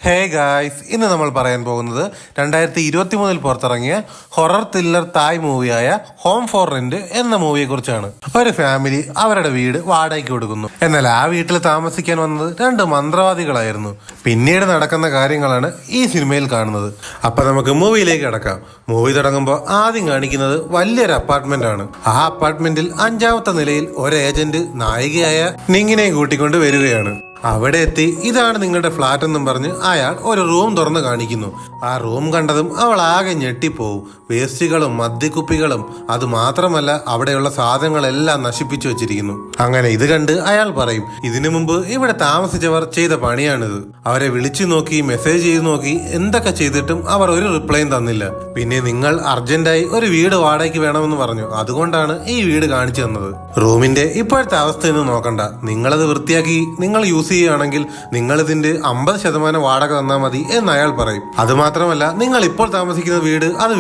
Hey guys, ഇന്ന് നമ്മൾ പറയാൻ പോകുന്നത് 2023 പുറത്തിറങ്ങിയ ഹൊറർ ത്രില്ലർ തായ് മൂവിയായ ഹോം ഫോർ റെന്റ് എന്ന മൂവിയെ കുറിച്ചാണ്. ഒരു ഫാമിലി അവരുടെ വീട് വാടകയ്ക്ക് കൊടുക്കുന്നു. എന്നാൽ ആ വീട്ടിൽ താമസിക്കാൻ വന്നത് 2 മന്ത്രവാദികളായിരുന്നു. പിന്നീട് നടക്കുന്ന കാര്യങ്ങളാണ് ഈ സിനിമയിൽ കാണുന്നത്. അപ്പൊ നമുക്ക് മൂവിയിലേക്ക് കടക്കാം. മൂവി തുടങ്ങുമ്പോൾ ആദ്യം കാണിക്കുന്നത് വലിയൊരു അപ്പാർട്ട്മെന്റ് ആണ്. ആ അപ്പാർട്ട്മെന്റിൽ 5ാമത്തെ നിലയിൽ ഒരു ഏജന്റ് നായികയായ നിങ്ങിനെ കൂട്ടിക്കൊണ്ട് വരികയാണ്. അവിടെ എത്തി ഇതാണ് നിങ്ങളുടെ ഫ്ലാറ്റ് എന്നും പറഞ്ഞ് അയാൾ ഒരു റൂം തുറന്ന് കാണിക്കുന്നു. ആ റൂം കണ്ടതും അവൾ ആകെ ഞെട്ടിപ്പോവും. വേസ്റ്റുകളും മദ്യക്കുപ്പികളും അത് മാത്രമല്ല അവിടെയുള്ള സാധനങ്ങളെല്ലാം നശിപ്പിച്ചു വെച്ചിരിക്കുന്നു. അങ്ങനെ ഇത് കണ്ട് അയാൾ പറയും, ഇതിനു മുമ്പ് ഇവിടെ താമസിച്ചവർ ചെയ്ത പണിയാണിത്. അവരെ വിളിച്ചു നോക്കി, മെസ്സേജ് ചെയ്ത് നോക്കി, എന്തൊക്കെ ചെയ്തിട്ടും അവർ ഒരു റിപ്ലൈയും തന്നില്ല. പിന്നെ നിങ്ങൾ അർജന്റായി ഒരു വീട് വാടകയ്ക്ക് വേണമെന്ന് പറഞ്ഞു, അതുകൊണ്ടാണ് ഈ വീട് കാണിച്ചു തന്നത്. റൂമിന്റെ ഇപ്പോഴത്തെ അവസ്ഥയൊന്നും നോക്കണ്ട, നിങ്ങളത് വൃത്തിയാക്കി നിങ്ങൾ യൂസ് ചെയ്യുകയാണെങ്കിൽ നിങ്ങൾ ഇതിന്റെ 50% വാടക തന്നാൽ മതി എന്ന് അയാൾ പറയും. അത് മാത്രമല്ല, നിങ്ങൾ ഇപ്പോൾ താമസിക്കുന്ന വീട് അത്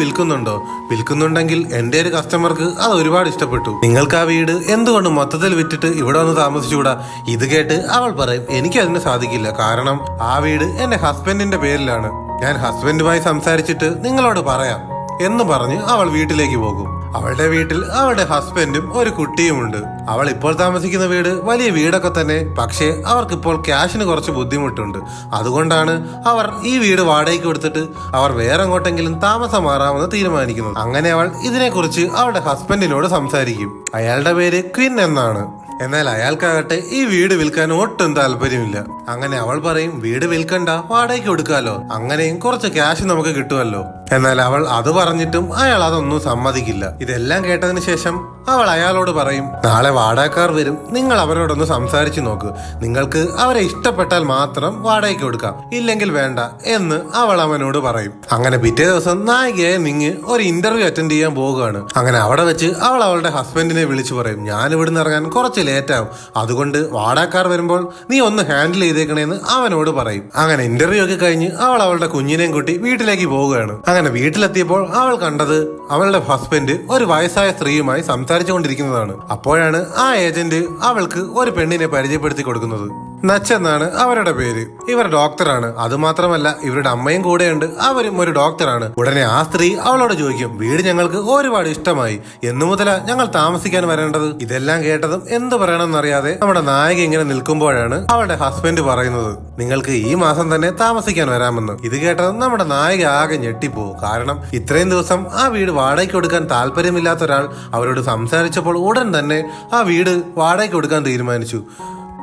വിൽക്കുന്നുണ്ടെങ്കിൽ എന്റെ ഒരു കസ്റ്റമർക്ക് അത് ഒരുപാട് ഇഷ്ടപ്പെട്ടു. നിങ്ങൾക്ക് ആ വീട് എന്തുകൊണ്ട് മൊത്തത്തിൽ വിറ്റിട്ട് ഇവിടെ വന്ന് താമസിച്ചുകൂടാ? ഇത് കേട്ട് അവൾ പറയും, എനിക്ക് അതിന് സാധിക്കില്ല, കാരണം ആ വീട് എന്റെ ഹസ്ബൻഡിന്റെ പേരിലാണ്. ഞാൻ ഹസ്ബൻഡുമായി സംസാരിച്ചിട്ട് നിങ്ങളോട് പറയാം എന്ന് പറഞ്ഞ് അവൾ വീട്ടിലേക്ക് പോകും. അവളുടെ വീട്ടിൽ അവളുടെ ഹസ്ബൻഡും ഒരു കുട്ടിയുമുണ്ട്. അവൾ ഇപ്പോൾ താമസിക്കുന്ന വീട് വലിയ വീടൊക്കെ തന്നെ, പക്ഷേ അവർക്കിപ്പോൾ ക്യാഷിന് കുറച്ച് ബുദ്ധിമുട്ടുണ്ട്. അതുകൊണ്ടാണ് അവർ ഈ വീട് വാടകയ്ക്ക് കൊടുത്തിട്ട് അവർ വേറെ എങ്ങോട്ടെങ്കിലും താമസം മാറാമെന്ന് തീരുമാനിക്കുന്നത്. അങ്ങനെ അവൾ ഇതിനെക്കുറിച്ച് അവളുടെ ഹസ്ബൻഡിനോട് സംസാരിക്കും. അയാളുടെ പേര് ക്വിൻ എന്നാണ്. എന്നാൽ അയാൾക്കാകട്ടെ ഈ വീട് വിൽക്കാൻ ഒട്ടും താല്പര്യമില്ല. അങ്ങനെ അവൾ പറയും, വീട് വിൽക്കണ്ട, വാടകയ്ക്ക് കൊടുക്കാലോ, അങ്ങനെയും കുറച്ച് ക്യാഷ് നമുക്ക് കിട്ടുമല്ലോ. എന്നാൽ അവൾ അത് പറഞ്ഞിട്ടും അയാൾ അതൊന്നും സമ്മതിക്കില്ല. ഇതെല്ലാം കേട്ടതിന് ശേഷം അവൾ അയാളോട് പറയും, നാളെ വാടകക്കാർ വരും, നിങ്ങൾ അവരോടൊന്ന് സംസാരിച്ചു നോക്ക്, നിങ്ങൾക്ക് അവരെ ഇഷ്ടപ്പെട്ടാൽ മാത്രം വാടകയ്ക്ക് കൊടുക്കാം, ഇല്ലെങ്കിൽ വേണ്ട എന്ന് അവൾ അവനോട് പറയും. അങ്ങനെ പിറ്റേ ദിവസം നായികയായ നിങ്ങ് ഒരു ഇന്റർവ്യൂ അറ്റൻഡ് ചെയ്യാൻ പോവുകയാണ്. അങ്ങനെ അവിടെ വെച്ച് അവൾ അവളുടെ ഹസ്ബൻഡിനെ വിളിച്ചു പറയും, ഞാൻ ഇവിടുന്ന് ഇറങ്ങാൻ കുറച്ച് ലേറ്റ് ആവും, അതുകൊണ്ട് വാടകക്കാർ വരുമ്പോൾ നീ ഒന്ന് ഹാൻഡിൽ ചെയ്തേക്കണേന്ന് അവനോട് പറയും. അങ്ങനെ ഇന്റർവ്യൂ ഒക്കെ കഴിഞ്ഞ് അവൾ അവളുടെ കുഞ്ഞിനെയും കൂട്ടി വീട്ടിലേക്ക് പോവുകയാണ്. അങ്ങനെ വീട്ടിലെത്തിയപ്പോൾ അവൾ കണ്ടത് അവളുടെ ഹസ്ബൻഡ് ഒരു വയസ്സായ സ്ത്രീയുമായി സംസാരിച്ചുകൊണ്ടിരിക്കുന്നതാണ്. അപ്പോഴാണ് ആ ഏജന്റ് അവൾക്ക് ഒരു പെണ്ണിനെ പരിചയപ്പെടുത്തി കൊടുക്കുന്നത്. നച്ചെന്നാണ് അവരുടെ പേര്. ഇവർ ഡോക്ടറാണ്. അതുമാത്രമല്ല ഇവരുടെ അമ്മയും കൂടെയുണ്ട്, അവരും ഒരു ഡോക്ടറാണ്. ഉടനെ ആ സ്ത്രീ അവളോട് ചോദിക്കും, വീട് ഞങ്ങൾക്ക് ഒരുപാട് ഇഷ്ടമായി, എന്നു മുതലാ ഞങ്ങൾ താമസിക്കാൻ വരേണ്ടത്? ഇതെല്ലാം കേട്ടതും എന്ത് പറയണമെന്നറിയാതെ നമ്മുടെ നായിക ഇങ്ങനെ നിൽക്കുമ്പോഴാണ് അവളുടെ ഹസ്ബൻഡ് പറയുന്നത്, നിങ്ങൾക്ക് ഈ മാസം തന്നെ താമസിക്കാൻ വരാമെന്ന്. ഇത് കേട്ടതും നമ്മുടെ നായിക ആകെ ഞെട്ടിപ്പോവും. കാരണം ഇത്രയും ദിവസം ആ വീട് വാടകയ്ക്ക് കൊടുക്കാൻ താല്പര്യമില്ലാത്ത ഒരാൾ അവരോട് സംസാരിച്ചപ്പോൾ ഉടൻ തന്നെ ആ വീട് വാടകയ്ക്ക് കൊടുക്കാൻ തീരുമാനിച്ചു.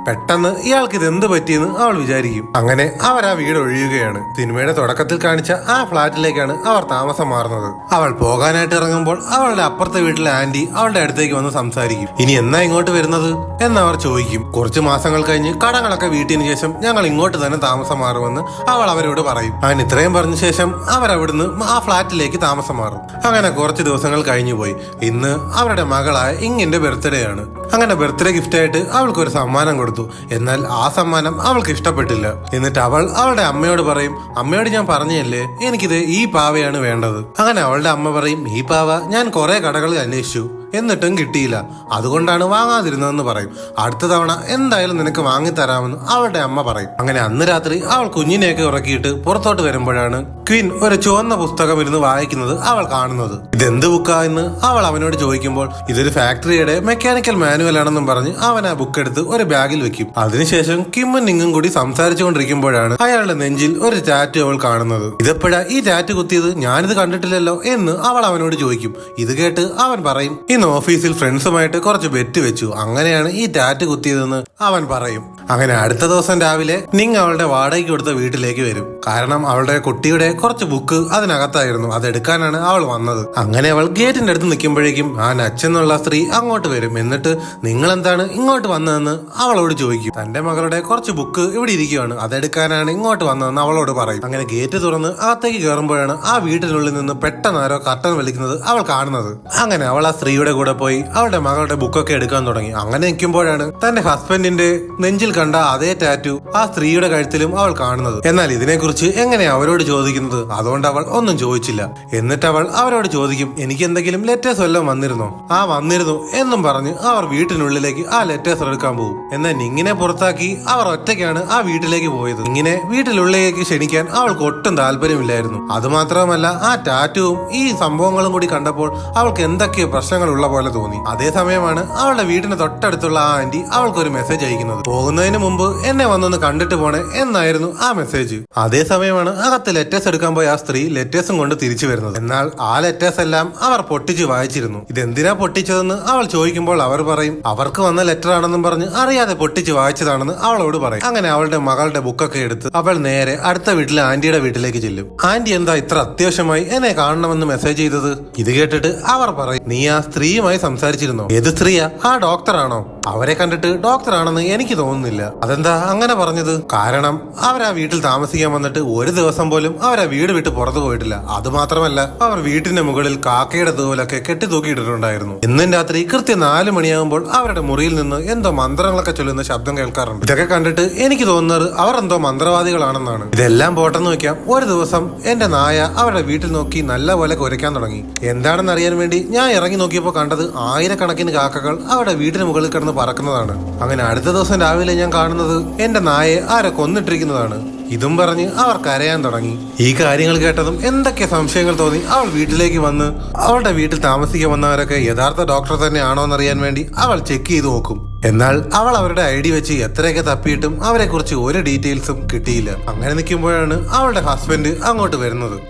പെട്ടെന്ന് ഇയാൾക്ക് ഇത് എന്ത് പറ്റിയെന്ന് അവൾ വിചാരിക്കും. അങ്ങനെ അവർ ആ വീട് ഒഴിയുകയാണ്. സിനിമയുടെ തുടക്കത്തിൽ കാണിച്ച ആ ഫ്ലാറ്റിലേക്കാണ് അവർ താമസം മാറുന്നത്. അവൾ പോകാനായിട്ട് ഇറങ്ങുമ്പോൾ അവളുടെ അപ്പുറത്തെ വീട്ടിലെ ആന്റി അവളുടെ അടുത്തേക്ക് വന്ന് സംസാരിക്കും. ഇനി എന്നാ ഇങ്ങോട്ട് വരുന്നത് എന്നവർ ചോദിക്കും. കുറച്ച് മാസങ്ങൾ കഴിഞ്ഞ് കടങ്ങളൊക്കെ വീട്ടിന് ശേഷം ഞങ്ങൾ ഇങ്ങോട്ട് തന്നെ താമസം മാറുമെന്ന് അവൾ അവരോട് പറയും. അങ്ങനെ ഇത്രയും പറഞ്ഞ ശേഷം അവർ അവിടുന്ന് ആ ഫ്ലാറ്റിലേക്ക് താമസം മാറും. അങ്ങനെ കുറച്ച് ദിവസങ്ങൾ കഴിഞ്ഞു പോയി. ഇന്ന് അവരുടെ മകളായ ഇങ്ങിന്റെ ബർത്ത്ഡേ ആണ്. അങ്ങനെ ബർത്ത്ഡേ ഗിഫ്റ്റ് ആയിട്ട് അവൾക്ക് ഒരു സമ്മാനം കൊടുത്തു. എന്നാൽ ആ സമ്മാനം അവൾക്ക് ഇഷ്ടപ്പെട്ടില്ല. എന്നിട്ട് അവൾ അവളുടെ അമ്മയോട് പറയും, അമ്മയോട് ഞാൻ പറഞ്ഞല്ലേ എനിക്കിത് ഈ പാവയാണ് വേണ്ടത്. അങ്ങനെ അവളുടെ അമ്മ പറയും, ഈ പാവ ഞാൻ കുറെ കടകളിൽ അന്വേഷിച്ചു, എന്നിട്ടും കിട്ടിയില്ല, അതുകൊണ്ടാണ് വാങ്ങാതിരുന്നതെന്ന് പറയും. അടുത്ത തവണ എന്തായാലും നിനക്ക് വാങ്ങിത്തരാമെന്ന് അവളുടെ അമ്മ പറയും. അങ്ങനെ അന്ന് രാത്രി അവൾ കുഞ്ഞിനെയൊക്കെ ഉറക്കിയിട്ട് പുറത്തോട്ട് വരുമ്പോഴാണ് ക്വീൻ ഒരു ചുവന്ന പുസ്തകം ഇരുന്ന് വായിക്കുന്നത് അവൾ കാണുന്നത്. ഇതെന്ത് ബുക്കാ എന്ന് അവൾ അവനോട് ചോദിക്കുമ്പോൾ ഇതൊരു ഫാക്ടറിയുടെ മെക്കാനിക്കൽ മാനുവൽ ആണെന്നും പറഞ്ഞ് അവൻ ആ ബുക്ക് എടുത്ത് ഒരു ബാഗിൽ വെക്കും. അതിനുശേഷം കിമ്മും നിങ്ങും കൂടി സംസാരിച്ചുകൊണ്ടിരിക്കുമ്പോഴാണ് അയാളുടെ നെഞ്ചിൽ ഒരു ടാറ്റു അവൾ കാണുന്നത്. ഇതെപ്പോഴാ ഈ ടാറ്റു കുത്തിയത്? ഞാനിത് കണ്ടിട്ടില്ലല്ലോ എന്ന് അവൾ അവനോട് ചോദിക്കും. ഇത് കേട്ട് അവൻ പറയും, ഓഫീസിൽ ഫ്രണ്ട്സുമായിട്ട് കുറച്ച് ബെറ്റ് വെച്ചു, അങ്ങനെയാണ് ഈ ടാറ്റ് കുത്തിയതെന്ന് അവൻ പറയും. അങ്ങനെ അടുത്ത ദിവസം രാവിലെ നിങ് അവളുടെ വാടകയ്ക്ക് കൊടുത്ത വീട്ടിലേക്ക് വരും. കാരണം അവളുടെ കുട്ടിയുടെ കുറച്ച് ബുക്ക് അതിനകത്തായിരുന്നു, അതെടുക്കാനാണ് അവൾ വന്നത്. അങ്ങനെ അവൾ ഗേറ്റിന്റെ അടുത്ത് നിൽക്കുമ്പോഴേക്കും ആ നച്ചെന്നുള്ള സ്ത്രീ അങ്ങോട്ട് വരും. എന്നിട്ട് നിങ്ങൾ എന്താണ് ഇങ്ങോട്ട് വന്നതെന്ന് അവളോട് ചോദിക്കും. തന്റെ മകളുടെ കുറച്ച് ബുക്ക് ഇവിടെ ഇരിക്കുകയാണ്, അതെടുക്കാനാണ് ഇങ്ങോട്ട് വന്നതെന്ന് അവളോട് പറയും. അങ്ങനെ ഗേറ്റ് തുറന്ന് അകത്തേക്ക് കയറുമ്പോഴാണ് ആ വീട്ടിനുള്ളിൽ നിന്ന് പെട്ടെന്ന് ആരോ കർട്ടൻ വലിക്കുന്നത് അവൾ കാണുന്നത്. അങ്ങനെ അവൾ ആ സ്ത്രീയുടെ കൂടെ പോയി അവളുടെ മകളുടെ ബുക്കൊക്കെ എടുക്കാൻ തുടങ്ങി. അങ്ങനെ നിൽക്കുമ്പോഴാണ് തന്റെ ഹസ്ബൻഡിന്റെ നെഞ്ചിൽ കണ്ട അതേ ടാറ്റു ആ സ്ത്രീയുടെ കഴുത്തിലും അവൾ കാണുന്നത്. എന്നാൽ ഇതിനെക്കുറിച്ച് എങ്ങനെയാ അവരോട് ചോദിക്കുന്നത്? അതുകൊണ്ട് അവൾ ഒന്നും ചോദിച്ചില്ല. എന്നിട്ട് അവൾ അവരോട് ചോദിക്കും, എനിക്ക് എന്തെങ്കിലും ലെറ്റേഴ്സ് വല്ലതും വന്നിരുന്നോ? വന്നിരുന്നു എന്നും പറഞ്ഞ് അവർ വീട്ടിനുള്ളിലേക്ക് ആ ലെറ്റേഴ്സ് എടുക്കാൻ പോകും. എന്നാൽ നിങ്ങിനെ പുറത്താക്കി അവർ ഒറ്റയ്ക്കാണ് ആ വീട്ടിലേക്ക് പോയത്. ഇങ്ങനെ വീട്ടിലുള്ളിലേക്ക് ക്ഷണിക്കാൻ അവൾക്ക് ഒട്ടും താല്പര്യമില്ലായിരുന്നു. അതുമാത്രമല്ല ആ ടാറ്റുവും ഈ സംഭവങ്ങളും കൂടി കണ്ടപ്പോൾ അവൾക്ക് എന്തൊക്കെയോ പ്രശ്നങ്ങൾ ഉള്ള പോലെ തോന്നി. അതേസമയമാണ് അവളുടെ വീടിന് തൊട്ടടുത്തുള്ള ആ ആന്റി അവൾക്കൊരു മെസ്സേജ് അയക്കുന്നത്. പോകുന്നതിന് മുമ്പ് എന്നെ വന്നൊന്ന് കണ്ടിട്ട് പോണേ എന്നായിരുന്നു ആ മെസ്സേജ്. അതേസമയമാണ് അകത്ത് ലെറ്റേഴ്സ് എടുക്കാൻ പോയ ആ സ്ത്രീ ലെറ്റേഴ്സും കൊണ്ട് തിരിച്ചു വരുന്നത്. എന്നാൽ ആ ലെറ്റേഴ്സ് എല്ലാം അവർ പൊട്ടിച്ച് വായിച്ചിരുന്നു. ഇതെന്തിനാ പൊട്ടിച്ചതെന്ന് അവൾ ചോദിക്കുമ്പോൾ അവർ പറയും അവർക്ക് വന്ന ലെറ്റർ ആണെന്നും പറഞ്ഞ് അറിയാതെ പൊട്ടിച്ച് വായിച്ചതാണെന്ന് അവളോട് പറയും. അങ്ങനെ അവളുടെ മകളുടെ ബുക്കൊക്കെ എടുത്ത് അവൾ നേരെ അടുത്ത വീട്ടിലെ ആന്റിയുടെ വീട്ടിലേക്ക് ചെല്ലും. ആന്റി എന്താ ഇത്ര അത്യാവശ്യമായി എന്നെ കാണണമെന്ന് മെസ്സേജ് ചെയ്തത്? ഇത് കേട്ടിട്ട് അവർ പറയും, നീ ആ സ്ത്രീയുമായി സംസാരിച്ചിരുന്നോ? ഏത് സ്ത്രീയാ? ആ ഡോക്ടറാണോ? അവരെ കണ്ടിട്ട് ഡോക്ടറാണെന്ന് എനിക്ക് തോന്നുന്നില്ല. അതെന്താ അങ്ങനെ പറഞ്ഞത്? കാരണം അവരാ വീട്ടിൽ താമസിക്കാൻ വന്നിട്ട് ഒരു ദിവസം പോലും അവരാ വീട് വിട്ട് പുറത്തു പോയിട്ടില്ല. അതുമാത്രമല്ല അവർ വീട്ടിന്റെ മുകളിൽ കാക്കയുടെ തൂവലൊക്കെ കെട്ടിത്തൂക്കിയിട്ടിട്ടുണ്ടായിരുന്നു. ഇന്നും രാത്രി കൃത്യം 4 മണിയാകുമ്പോൾ അവരുടെ മുറിയിൽ നിന്ന് എന്തോ മന്ത്രങ്ങളൊക്കെ ചൊല്ലുന്ന ശബ്ദം കേൾക്കാറുണ്ട്. ഇതൊക്കെ കണ്ടിട്ട് എനിക്ക് തോന്നുന്നത് അവർ എന്തോ മന്ത്രവാദികളാണെന്നാണ്. ഇതെല്ലാം പോട്ടെന്ന് വെക്കാം. ഒരു ദിവസം എന്റെ നായ അവരുടെ വീട്ടിൽ നോക്കി നല്ലപോലെ കുരയ്ക്കാൻ തുടങ്ങി. എന്താണെന്ന് അറിയാൻ വേണ്ടി ഞാൻ ഇറങ്ങി നോക്കിയപ്പോൾ കണ്ടത് ആയിരക്കണക്കിന് കാക്കകൾ അവരുടെ വീട്ടിന് മുകളിൽ കിടന്ന് പറക്കുന്നതാണ്. അങ്ങനെ അടുത്ത ദിവസം രാവിലെ ഞാൻ കാണുന്നത് എന്റെ നായയെ ആരെ കൊന്നിട്ടിരിക്കുന്നതാണ്. ഇതും പറഞ്ഞ് അവർ കരയാൻ തുടങ്ങി. ഈ കാര്യങ്ങൾ കേട്ടതും എന്തൊക്കെ സംശയങ്ങൾ തോന്നി അവൾ വീട്ടിലേക്ക് വന്ന് അവളുടെ വീട്ടിൽ താമസിക്കാൻ വന്നവരൊക്കെ യഥാർത്ഥ ഡോക്ടർ തന്നെയാണോ എന്നറിയാൻ വേണ്ടി അവൾ ചെക്ക് ചെയ്ത് നോക്കും. എന്നാൽ അവൾ അവരുടെ ID വെച്ച് എത്രയൊക്കെ തപ്പിയിട്ടും അവരെ കുറിച്ച് ഒരു ഡീറ്റെയിൽസും കിട്ടിയില്ല. അങ്ങനെ നിൽക്കുമ്പോഴാണ് അവളുടെ ഹസ്ബൻഡ് അങ്ങോട്ട് വരുന്നത്.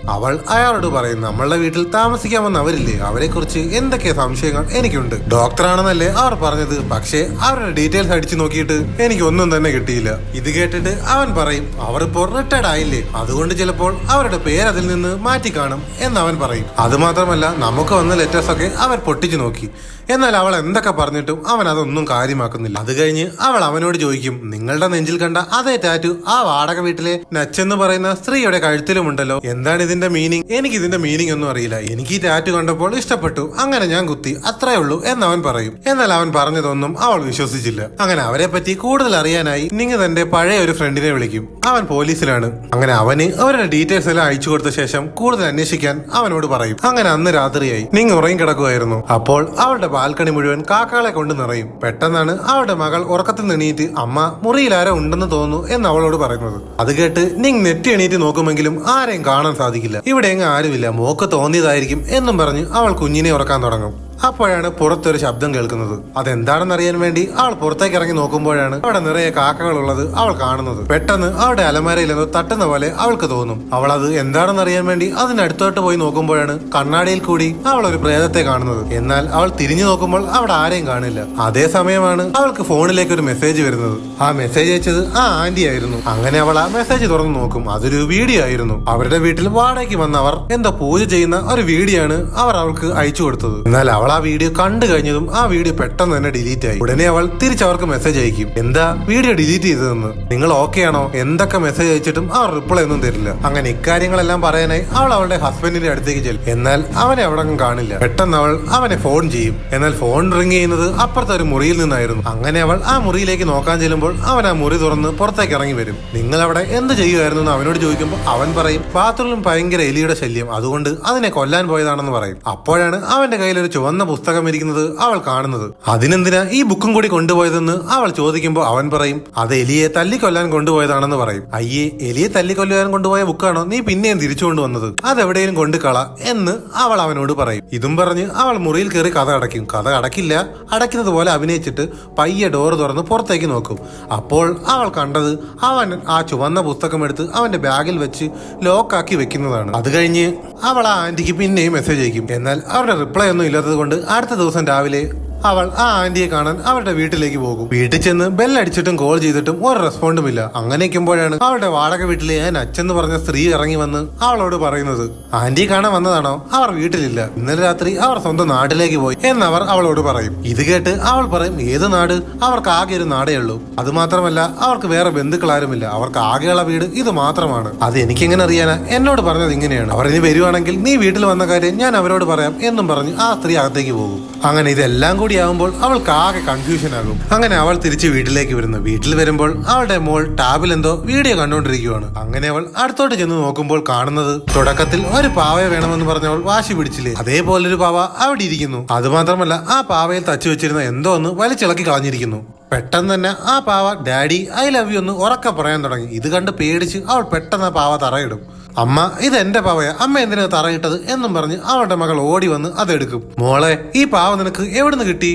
അവൾ അയാളോട് പറയും, നമ്മളുടെ വീട്ടിൽ താമസിക്കാൻ വന്ന അവരില്ലേ, അവരെ കുറിച്ച് എന്തൊക്കെ സംശയങ്ങൾ എനിക്കുണ്ട്. ഡോക്ടറാണെന്നല്ലേ അവർ പറഞ്ഞത്, പക്ഷേ അവരുടെ ഡീറ്റെയിൽസ് അടിച്ചു നോക്കിയിട്ട് എനിക്കൊന്നും തന്നെ കിട്ടിയില്ല. ഇത് കേട്ടിട്ട് അവൻ പറയും, അവർ ഇപ്പോൾ റിട്ടയർഡ് ആയില്ലേ, അതുകൊണ്ട് ചിലപ്പോൾ അവരുടെ പേര് അതിൽ നിന്ന് മാറ്റി കാണും എന്നവൻ പറയും. അതുമാത്രമല്ല നമുക്ക് വന്ന ലെറ്റേഴ്സ് ഒക്കെ അവർ പൊട്ടിച്ചു നോക്കി. എന്നാൽ അവൾ എന്തൊക്കെ പറഞ്ഞിട്ടും അവൻ അതൊന്നും കാര്യമാക്കുന്നില്ല. അത് കഴിഞ്ഞ് അവൾ അവനോട് ചോദിക്കും, നിങ്ങളുടെ നെഞ്ചിൽ കണ്ട അതേ ടാറ്റു ആ വാടക വീട്ടിലെ നച്ചെന്ന് പറയുന്ന സ്ത്രീയുടെ കഴുത്തിലുമുണ്ടല്ലോ, എന്താണ് ഇതിന്റെ മീനിങ്? എനിക്ക് ഇതിന്റെ മീനിങ് ഒന്നും അറിയില്ല. എനിക്ക് ഈ ടാറ്റു കണ്ടപ്പോൾ ഇഷ്ടപ്പെട്ടു, അങ്ങനെ ഞാൻ കുത്തി, അത്രേ ഉള്ളൂ എന്നവൻ പറയും. എന്നാൽ അവൻ പറഞ്ഞതൊന്നും അവൾ വിശ്വസിച്ചില്ല. അങ്ങനെ അവരെ പറ്റി കൂടുതൽ അറിയാനായി നിങ്ങ തന്റെ പഴയ ഒരു ഫ്രണ്ടിനെ വിളിക്കും. അവൻ പോലീസിലാണ്. അങ്ങനെ അവന് അവരുടെ ഡീറ്റെയിൽസ് എല്ലാം അയച്ചു കൊടുത്ത ശേഷം കൂടുതൽ അന്വേഷിക്കാൻ അവനോട് പറയും. അങ്ങനെ അന്ന് രാത്രിയായി. നിങ്ങ ഉറങ്ങി കിടക്കുമായിരുന്നു. അപ്പോൾ അവളുടെ ബാൽക്കണി മുഴുവൻ കാക്കകളെ കൊണ്ട് നിറയും. പെട്ടെന്നാണ് അവളുടെ മകൾ ഉറക്കത്തിൽ എണീറ്റ്, അമ്മ മുറിയിൽ ആരോ ഉണ്ടെന്ന് തോന്നുന്നു എന്ന് അവളോട് പറയുന്നത്. അത് കേട്ട് നിങ് നെറ്റി എണീറ്റ് നോക്കുമെങ്കിലും ആരെയും കാണാൻ സാധിക്കില്ല. ഇവിടെ എങ്ങും ആരുമില്ല, മോക്ക് തോന്നിയതായിരിക്കും എന്നും പറഞ്ഞ് അവൾ കുഞ്ഞിനെ ഉറക്കാൻ തുടങ്ങും. അപ്പോഴാണ് പുറത്തൊരു ശബ്ദം കേൾക്കുന്നത്. അതെന്താണെന്ന് അറിയാൻ വേണ്ടി അവൾ പുറത്തേക്ക് ഇറങ്ങി നോക്കുമ്പോഴാണ് അവിടെ നിറയെ കാക്കകൾ ഉള്ളത് അവൾ കാണുന്നത്. പെട്ടെന്ന് അവളുടെ അലമാരയിൽ എന്തോ തട്ടുന്ന പോലെ അവൾക്ക് തോന്നും. അവൾ അത് എന്താണെന്ന് അറിയാൻ വേണ്ടി അതിനടുത്തോട്ട് പോയി നോക്കുമ്പോഴാണ് കണ്ണാടിയിൽ കൂടി അവൾ ഒരു പ്രേതത്തെ കാണുന്നത്. എന്നാൽ അവൾ തിരിഞ്ഞു നോക്കുമ്പോൾ അവിടെ ആരെയും കാണില്ല. അതേസമയമാണ് അവൾക്ക് ഫോണിലേക്ക് ഒരു മെസ്സേജ് വരുന്നത്. ആ മെസ്സേജ് അയച്ചത് ആ ആന്റി ആയിരുന്നു. അങ്ങനെ അവൾ ആ മെസ്സേജ് തുറന്നു നോക്കും. അതൊരു വീഡിയോ ആയിരുന്നു. അവരുടെ വീട്ടിൽ വാടകയ്ക്ക് വന്നവർ എന്തോ പൂജ ചെയ്യുന്ന ഒരു വീഡിയോ ആണ് അവർ അവൾക്ക് അയച്ചു കൊടുത്തത്. എന്നാൽ അവൾ ആ വീഡിയോ കണ്ടു കഴിഞ്ഞതും ആ വീഡിയോ പെട്ടെന്ന് തന്നെ ഡിലീറ്റ് ആയി. ഉടനെ അവൾ തിരിച്ചവർക്ക് മെസ്സേജ് അയക്കും, എന്താ വീഡിയോ ഡിലീറ്റ് ചെയ്തതെന്ന്, നിങ്ങൾ ഓക്കെ ആണോ? എന്തൊക്കെ മെസ്സേജ് അയച്ചിട്ടും അവർ റിപ്ലൈ ഒന്നും തരില്ല. അങ്ങനെ ഇക്കാര്യങ്ങളെല്ലാം പറയാനായി അവൾ അവളുടെ ഹസ്ബൻഡിന്റെ അടുത്തേക്ക് ചെല്ലും. എന്നാൽ അവനെ അവിടെ കാണില്ല. പെട്ടെന്ന് അവൾ അവനെ ഫോൺ ചെയ്യും. എന്നാൽ ഫോൺ റിങ് ചെയ്യുന്നത് അപ്പുറത്തെ ഒരു മുറിയിൽ നിന്നായിരുന്നു. അങ്ങനെ അവൾ ആ മുറിയിലേക്ക് നോക്കാൻ ചെല്ലുമ്പോൾ അവൻ ആ മുറി തുറന്ന് പുറത്തേക്ക് ഇറങ്ങി വരും. നിങ്ങൾ അവിടെ എന്ത് ചെയ്യുമായിരുന്നു എന്ന് അവനോട് ചോദിക്കുമ്പോൾ അവൻ പറയും, ബാത്റൂമിൽ ഭയങ്കര എലിയുടെ ശല്യം, അതുകൊണ്ട് അതിനെ കൊല്ലാൻ പോയതാണെന്ന് പറയും. അപ്പോഴാണ് അവന്റെ കയ്യിൽ ഒരു ചുവന്ന പുസ്തകം ഇരിക്കുന്നത് അവൾ കാണുന്നത്. അതിനെന്തിനാ ഈ ബുക്കും കൂടി കൊണ്ടുപോയതെന്ന് അവൾ ചോദിക്കുമ്പോൾ അവൻ പറയും, അത് എലിയെ തല്ലിക്കൊല്ലാൻ കൊണ്ടുപോയതാണെന്ന് പറയും. അയ്യേ, എലിയെ തല്ലിക്കൊല്ലാൻ കൊണ്ടുപോയ ബുക്കാണോ നീ പിന്നെയും തിരിച്ചു കൊണ്ടുവന്നത്? അതെവിടെയും കൊണ്ട് കള എന്ന് അവൾ അവനോട് പറയും. ഇതും പറഞ്ഞ് അവൾ മുറിയിൽ കയറി കഥ അടയ്ക്കും. കഥ അടക്കില്ല, അടയ്ക്കുന്നത് പോലെ അഭിനയിച്ചിട്ട് പയ്യെ ഡോർ തുറന്ന് പുറത്തേക്ക് നോക്കും. അപ്പോൾ അവൾ കണ്ടത് അവൻ ആ ചുവന്ന പുസ്തകം എടുത്ത് അവന്റെ ബാഗിൽ വെച്ച് ലോക്കാക്കി വെക്കുന്നതാണ്. അത് കഴിഞ്ഞ് അവൾ ആ ആന്റിക്ക് പിന്നെയും മെസ്സേജ് അയക്കും. എന്നാൽ അവരുടെ റിപ്ലൈ ഒന്നും ഇല്ലാത്തത് കൊണ്ട് അടുത്ത ദിവസം രാവിലെ അവൾ ആ ആന്റിയെ കാണാൻ അവരുടെ വീട്ടിലേക്ക് പോകും. വീട്ടിൽ ചെന്ന് ബെല്ലടിച്ചിട്ടും കോൾ ചെയ്തിട്ടും ഒരു റെസ്പോണ്ടും ഇല്ല. അങ്ങനെ ഇരിക്കുമ്പോഴാണ് അവളുടെ വാടക വീട്ടിലെ അച്ഛൻ പറഞ്ഞ സ്ത്രീ ഇറങ്ങി വന്ന് അവളോട് പറയുന്നത്, ആന്റിയെ കാണാൻ വന്നതാണോ? അവർ വീട്ടിലില്ല, ഇന്നലെ രാത്രി അവർ സ്വന്തം നാട്ടിലേക്ക് പോയി എന്നവർ അവളോട് പറയും. ഇത് കേട്ട് അവൾ പറയും, ഏത് നാട്? അവർക്ക് ആകെ ഒരു നാടേ ഉള്ളൂ. അത് മാത്രമല്ല അവർക്ക് വേറെ ബന്ധുക്കളാരുമില്ല. അവർക്ക് ആകെയുള്ള വീട് ഇത് മാത്രമാണ്. അത് എനിക്കെങ്ങനെ അറിയാനാ? എന്നോട് പറഞ്ഞത് ഇങ്ങനെയാണ്. അവർ ഇനി വരുവാണെങ്കിൽ നീ വീട്ടിൽ വന്ന കാര്യം ഞാൻ അവരോട് പറയാം എന്നും പറഞ്ഞ് ആ സ്ത്രീ അകത്തേക്ക് പോകും. അങ്ങനെ ഇതെല്ലാം കൂടി ആകുമ്പോൾ അവൾക്ക് ആകെ കൺഫ്യൂഷൻ ആകും. അങ്ങനെ അവൾ തിരിച്ച് വീട്ടിലേക്ക് വരുന്നു. വീട്ടിൽ വരുമ്പോൾ അവളുടെ മോൾ ടാബിൽ എന്തോ വീഡിയോ കണ്ടുകൊണ്ടിരിക്കുകയാണ്. അങ്ങനെ അവൾ അടുത്തോട്ട് ചെന്ന് നോക്കുമ്പോൾ കാണുന്നത് തുടക്കത്തിൽ ഒരു പാവയെ വേണമെന്ന് പറഞ്ഞവൾ വാശി പിടിച്ചില്ലേ, അതേപോലൊരു പാവ അവിടെ ഇരിക്കുന്നു. അതുമാത്രമല്ല ആ പാവയിൽ തച്ചു വെച്ചിരുന്ന എന്തോ ഒന്ന് വലിച്ചിളക്കി കളഞ്ഞിരിക്കുന്നു. പെട്ടെന്ന് തന്നെ ആ പാവ ഡാഡി ഐ ലവ് യു ഒന്ന് ഉറക്കെ പറയാൻ തുടങ്ങി. ഇത് കണ്ട് പേടിച്ച് അവൾ പെട്ടെന്ന് ആ പാവ തറയിടും. അമ്മ ഇത് എന്റെ പാവയാ, അമ്മ എന്തിനാ തറയിട്ടത് എന്നും പറഞ്ഞ് അവളുടെ മകൾ ഓടി വന്ന് അതെടുക്കും. മോളെ ഈ പാവ നിനക്ക് എവിടുന്ന് കിട്ടി?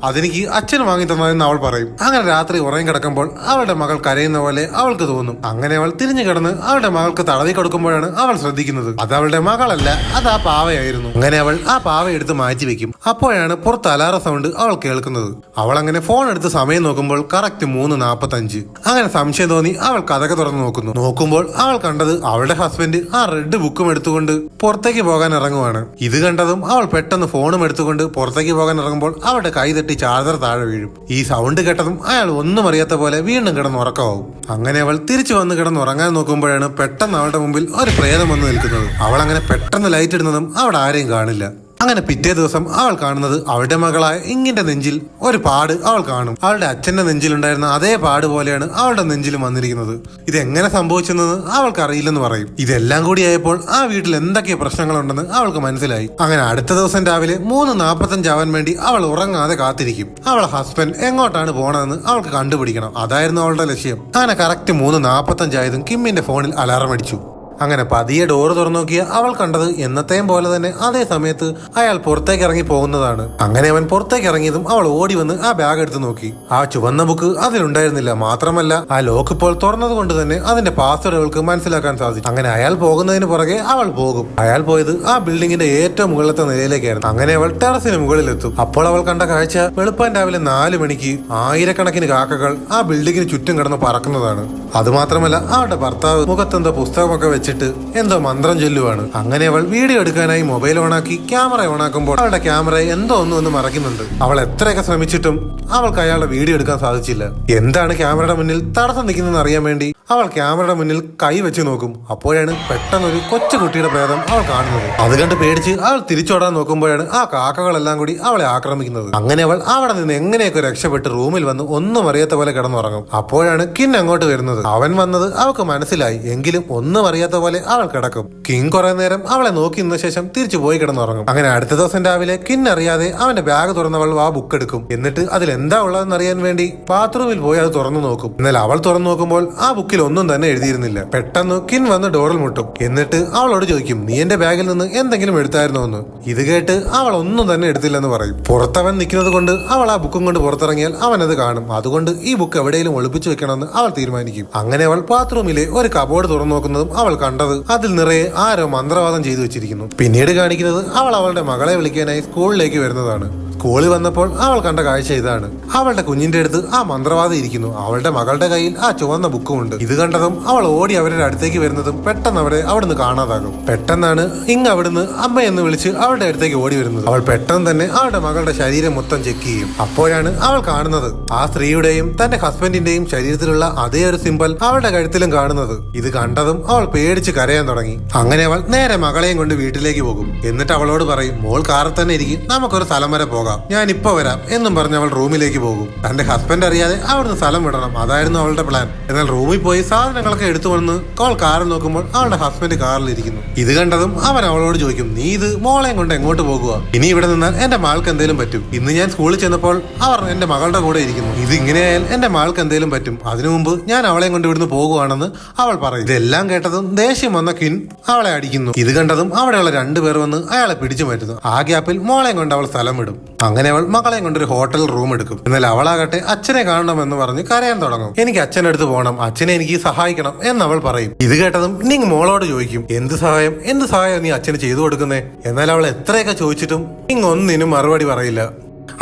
അതെനിക്ക് അച്ഛന് വാങ്ങി തന്നതെന്ന് അവൾ പറയും. അങ്ങനെ രാത്രി ഉറങ്ങി കിടക്കുമ്പോൾ അവളുടെ മകൾ കരയുന്ന പോലെ അവൾക്ക് തോന്നും. അങ്ങനെ അവൾ തിരിഞ്ഞു കിടന്ന് അവളുടെ മകൾക്ക് തടവി കൊടുക്കുമ്പോഴാണ് അവൾ ശ്രദ്ധിക്കുന്നത് അത് അവളുടെ മകളല്ല, അത് ആ പാവയായിരുന്നു. അങ്ങനെ അവൾ ആ പാവ എടുത്ത് മാറ്റി വെക്കും. അപ്പോഴാണ് പുറത്ത് അലാറ സൗണ്ട് അവൾ കേൾക്കുന്നത്. അവൾ അങ്ങനെ ഫോൺ എടുത്ത് സമയം നോക്കുമ്പോൾ കറക്റ്റ് 3:45. അങ്ങനെ സംശയം തോന്നി അവൾ കഥക തുറന്ന് നോക്കുമ്പോൾ അവൾ കണ്ടത് അവളുടെ ഹസ്ബൻഡ് ആ റെഡ് ബുക്കും എടുത്തുകൊണ്ട് പുറത്തേക്ക് പോകാൻ ഇറങ്ങുവാണ്. ഇത് കണ്ടതും അവൾ പെട്ടെന്ന് ഫോണും എടുത്തുകൊണ്ട് പുറത്തേക്ക് പോകാൻ ഇറങ്ങുമ്പോൾ അവളുടെ കൈ ചാർജർ താഴെ വീഴും. ഈ സൗണ്ട് കേട്ടതും അയാൾ ഒന്നും അറിയാത്ത പോലെ വീണ്ടും കിടന്ന് ഉറക്കമാവും. അങ്ങനെ അവൾ തിരിച്ചു വന്ന് കിടന്ന് ഉറങ്ങാൻ നോക്കുമ്പോഴാണ് പെട്ടെന്ന് അവളുടെ മുമ്പിൽ ഒരു പ്രേതം വന്ന് നിൽക്കുന്നത്. അവൾ അങ്ങനെ പെട്ടെന്ന് ലൈറ്റ് ഇടുന്നതും അവിടെ ആരെയും കാണില്ല. അങ്ങനെ പിറ്റേ ദിവസം അവൾ കാണുന്നത് അവളുടെ മകളായ ഇങ്ങിന്റെ നെഞ്ചിൽ ഒരു പാട് അവൾ കാണും. അവളുടെ അച്ഛന്റെ നെഞ്ചിലുണ്ടായിരുന്ന അതേ പാട് പോലെയാണ് അവളുടെ നെഞ്ചിലും വന്നിരിക്കുന്നത്. ഇതെങ്ങനെ സംഭവിച്ചെന്ന് അവൾക്ക് അറിയില്ലെന്ന് പറയും. ഇതെല്ലാം കൂടി ആയപ്പോൾ ആ വീട്ടിൽ എന്തൊക്കെ പ്രശ്നങ്ങളുണ്ടെന്ന് അവൾക്ക് മനസ്സിലായി. അങ്ങനെ അടുത്ത ദിവസം രാവിലെ 3:45 ആവാൻ വേണ്ടി അവൾ ഉറങ്ങാതെ കാത്തിരിക്കും. അവളെ ഹസ്ബൻഡ് എങ്ങോട്ടാണ് പോണതെന്ന് അവൾക്ക് കണ്ടുപിടിക്കണം. അതായിരുന്നു അവളുടെ ലക്ഷ്യം. അങ്ങനെ കറക്റ്റ് 3:45 ആയതും കിമ്മിന്റെ ഫോണിൽ അലാറം അടിച്ചു. അങ്ങനെ പതിയെ ഡോറ് തുറന്നു നോക്കിയ അവൾ കണ്ടത് എന്നത്തെയും പോലെ തന്നെ അതേ സമയത്ത് അയാൾ പുറത്തേക്ക് ഇറങ്ങി പോകുന്നതാണ്. അങ്ങനെ അവൻ പുറത്തേക്ക് ഇറങ്ങിയതും അവൾ ഓടി വന്ന് ആ ബാഗ് എടുത്ത് നോക്കി. ആ ചുവന്ന ബുക്ക് അതിലുണ്ടായിരുന്നില്ല. മാത്രമല്ല ആ ലോക്ക് ഇപ്പോൾ തുറന്നത് കൊണ്ട് തന്നെ അതിന്റെ പാസ്വേഡ് അവൾക്ക് മനസ്സിലാക്കാൻ സാധിച്ചു. അങ്ങനെ അയാൾ പോകുന്നതിന് പുറകെ അവൾ പോകും. അയാൾ പോയത് ആ ബിൽഡിങ്ങിന്റെ ഏറ്റവും മുകളിലത്തെ നിലയിലേക്കായിരുന്നു. അങ്ങനെ അവൾ ടെറസിന് മുകളിലെത്തും. അപ്പോൾ അവൾ കണ്ട കാഴ്ച വെളുപ്പാൻ രാവിലെ 4 മണിക്ക് ആയിരക്കണക്കിന് കാക്കകൾ ആ ബിൽഡിങ്ങിന് ചുറ്റും കിടന്ന് പറക്കുന്നതാണ്. അതുമാത്രമല്ല അവളുടെ ഭർത്താവ് മുഖത്തെന്തോ പുസ്തകമൊക്കെ വെച്ചിട്ട് എന്തോ മന്ത്രം ചൊല്ലുവാണ്. അങ്ങനെ അവൾ വീഡിയോ എടുക്കാനായി മൊബൈൽ ഓണാക്കി ക്യാമറ ഓണാക്കുമ്പോൾ അവളുടെ ക്യാമറ എന്തോ ഒന്ന് മറക്കുന്നുണ്ട്. അവൾ എത്രയൊക്കെ ശ്രമിച്ചിട്ടും അവൾക്ക് അയാളുടെ വീഡിയോ എടുക്കാൻ സാധിച്ചില്ല. എന്താണ് ക്യാമറയുടെ മുന്നിൽ തടസ്സം നിൽക്കുന്നതെന്ന് അറിയാൻ വേണ്ടി അവൾ ക്യാമറയുടെ മുന്നിൽ കൈ വെച്ച് നോക്കും. അപ്പോഴാണ് പെട്ടെന്നൊരു കൊച്ചുകുട്ടിയുടെ പ്രേതം അവൾ കാണുന്നത്. അത് കണ്ട് പേടിച്ച് അവൾ തിരിച്ചോടാൻ നോക്കുമ്പോഴാണ് ആ കാക്കകളെല്ലാം കൂടി അവളെ ആക്രമിക്കുന്നത്. അങ്ങനെ അവൾ അവിടെ നിന്ന് എങ്ങനെയൊക്കെ രക്ഷപ്പെട്ട് റൂമിൽ വന്ന് ഒന്നും അറിയാത്ത പോലെ കിടന്നുറങ്ങും. അപ്പോഴാണ് കിൻ അങ്ങോട്ട് വരുന്നത്. അവൻ വന്നത് അവൾക്ക് മനസ്സിലായി. എങ്കിലും ഒന്നും അറിയാത്ത പോലെ അവൾ കിടക്കും. കിങ് കുറെ നേരം അവളെ നോക്കി നിന്ന ശേഷം തിരിച്ചു പോയി കിടന്നുറങ്ങും. അങ്ങനെ അടുത്ത ദിവസം രാവിലെ കിൻ അറിയാതെ അവന്റെ ബാഗ് തുറന്നവൾ ആ ബുക്ക് എടുക്കും. എന്നിട്ട് അതിൽ എന്താ ഉള്ളതെന്ന് അറിയാൻ വേണ്ടി ബാത്റൂമിൽ പോയി അത് തുറന്നു നോക്കും. എന്നാൽ അവൾ തുറന്നു നോക്കുമ്പോൾ ആ ബുക്കിൽ ഒന്നും തന്നെ എഴുതിയിരുന്നില്ല. പെട്ടെന്ന് കിൻ വന്ന് ഡോറിൽ മുട്ടും. എന്നിട്ട് അവളോട് ചോദിക്കും, നീ എന്റെ ബാഗിൽ നിന്ന് എന്തെങ്കിലും എടുത്തായിരുന്നോ എന്ന്. ഇത് കേട്ട് അവൾ ഒന്നും തന്നെ എടുത്തില്ലെന്ന് പറയും. പുറത്തവൻ നിൽക്കുന്നത് കൊണ്ട് അവൾ ആ ബുക്കും കൊണ്ട് പുറത്തിറങ്ങിയാൽ അവൻ അത് കാണും. അതുകൊണ്ട് ഈ ബുക്ക് എവിടെയെങ്കിലും ഒളിപ്പിച്ചു വെക്കണമെന്ന് അവൾ തീരുമാനിക്കും. അങ്ങനെ അവൾ ബാത്റൂമിലെ ഒരു കബോർഡ് തുറന്നു നോക്കുന്നതും അവൾ കണ്ടത് അതിൽ നിറയെ ആരോ മന്ത്രവാദം ചെയ്തു വെച്ചിരിക്കുന്നു. പിന്നീട് കാണിക്കുന്നത് അവൾ അവളുടെ മകളെ വിളിക്കാനായി സ്കൂളിലേക്ക് വരുന്നതാണ്. സ്കൂളിൽ വന്നപ്പോൾ അവൾ കണ്ട കാഴ്ച ഇതാണ്. അവളുടെ കുഞ്ഞിന്റെ അടുത്ത് ആ മന്ത്രവാദി ഇരിക്കുന്നു. അവളുടെ മകളുടെ കയ്യിൽ ആ ചുവന്ന ബുക്കും ഉണ്ട്. ഇത് കണ്ടതും അവൾ ഓടി അവരുടെ അടുത്തേക്ക് വരുന്നതും പെട്ടെന്ന് അവരെ അവിടുന്ന് കാണാതാകും. പെട്ടെന്നാണ് ഇങ് അവിടുന്ന് അമ്മയെന്ന് വിളിച്ച് അവളുടെ അടുത്തേക്ക് ഓടി വരുന്നത്. അവൾ പെട്ടെന്ന് തന്നെ അവളുടെ മകളുടെ ശരീരം മൊത്തം ചെക്ക് ചെയ്യും. അപ്പോഴാണ് അവൾ കാണുന്നത് ആ സ്ത്രീയുടെയും തന്റെ ഹസ്ബൻഡിന്റെയും ശരീരത്തിലുള്ള അതേ ഒരു സിമ്പൽ അവളുടെ കഴുത്തിലും കാണുന്നത്. ഇത് കണ്ടതും അവൾ പേടിച്ച് കരയാൻ തുടങ്ങി. അങ്ങനെ അവൾ നേരെ മകളെയും കൊണ്ട് വീട്ടിലേക്ക് പോകും. എന്നിട്ട് അവളോട് പറയും, മോൾ കാറിൽ തന്നെ ഇരിക്കും, നമുക്കൊരു സ്ഥലം വരെ പോകാം, ഞാൻ ഇപ്പൊ വരാം എന്നും പറഞ്ഞ് അവൾ റൂമിലേക്ക് പോകും. തന്റെ ഹസ്ബൻഡ് അറിയാതെ അവിടുന്ന് സ്ഥലം വിടണം, അതായിരുന്നു അവളുടെ പ്ലാൻ. എന്നാൽ റൂമിൽ പോയി സാധനങ്ങളൊക്കെ എടുത്തു വന്ന് അവൾ കാറിൽ നോക്കുമ്പോൾ അവളുടെ ഹസ്ബൻഡ് കാറിലിരിക്കുന്നു. ഇത് കണ്ടതും അവൻ അവളോട് ചോദിക്കും, നീ ഇത് മോളെയും കൊണ്ട് എങ്ങോട്ട് പോകുക? ഇനി ഇവിടെ നിന്നാൽ എന്റെ മകൾക്ക് എന്തെങ്കിലും പറ്റും. ഇന്ന് ഞാൻ സ്കൂളിൽ ചെന്നപ്പോൾ അവർ എന്റെ മകളുടെ കൂടെ ഇരിക്കുന്നു. ഇത് ഇങ്ങനെയായാൽ എന്റെ മകൾക്ക് എന്തെങ്കിലും പറ്റും. അതിനു മുമ്പ് ഞാൻ അവളെയും കൊണ്ട് ഇവിടുന്ന് പോകുവാണെന്ന് അവൾ പറയും. ഇതെല്ലാം കേട്ടതും ദേഷ്യം വന്ന കിൻ അവളെ അടിക്കുന്നു. ഇത് കണ്ടതും അവിടെയുള്ള 2 പേർ വന്ന് അയാളെ പിടിച്ചു മാറ്റുന്നു. ആ ഗ്യാപ്പിൽ മോളെയും കൊണ്ട് അവൾ സ്ഥലം വിടും. അങ്ങനെ അവൾ മകളെയും കൊണ്ടൊരു ഹോട്ടൽ റൂം എടുക്കും. എന്നാൽ അവളാകട്ടെ അച്ഛനെ കാണണമെന്ന് പറഞ്ഞ് കരയാൻ തുടങ്ങും. എനിക്ക് അച്ഛൻ്റെ അടുത്ത് പോകണം, അച്ഛനെ എനിക്ക് സഹായിക്കണം എന്ന് അവൾ പറയും. ഇത് കേട്ടതും നിങ് മോളോട് ചോദിക്കും, എന്ത് സഹായം നീ അച്ഛന് ചെയ്തു കൊടുക്കുന്നേ? എന്നാൽ അവൾ എത്രയൊക്കെ ചോദിച്ചിട്ടും നിങ് ഒന്നിനും മറുപടി പറയില്ല.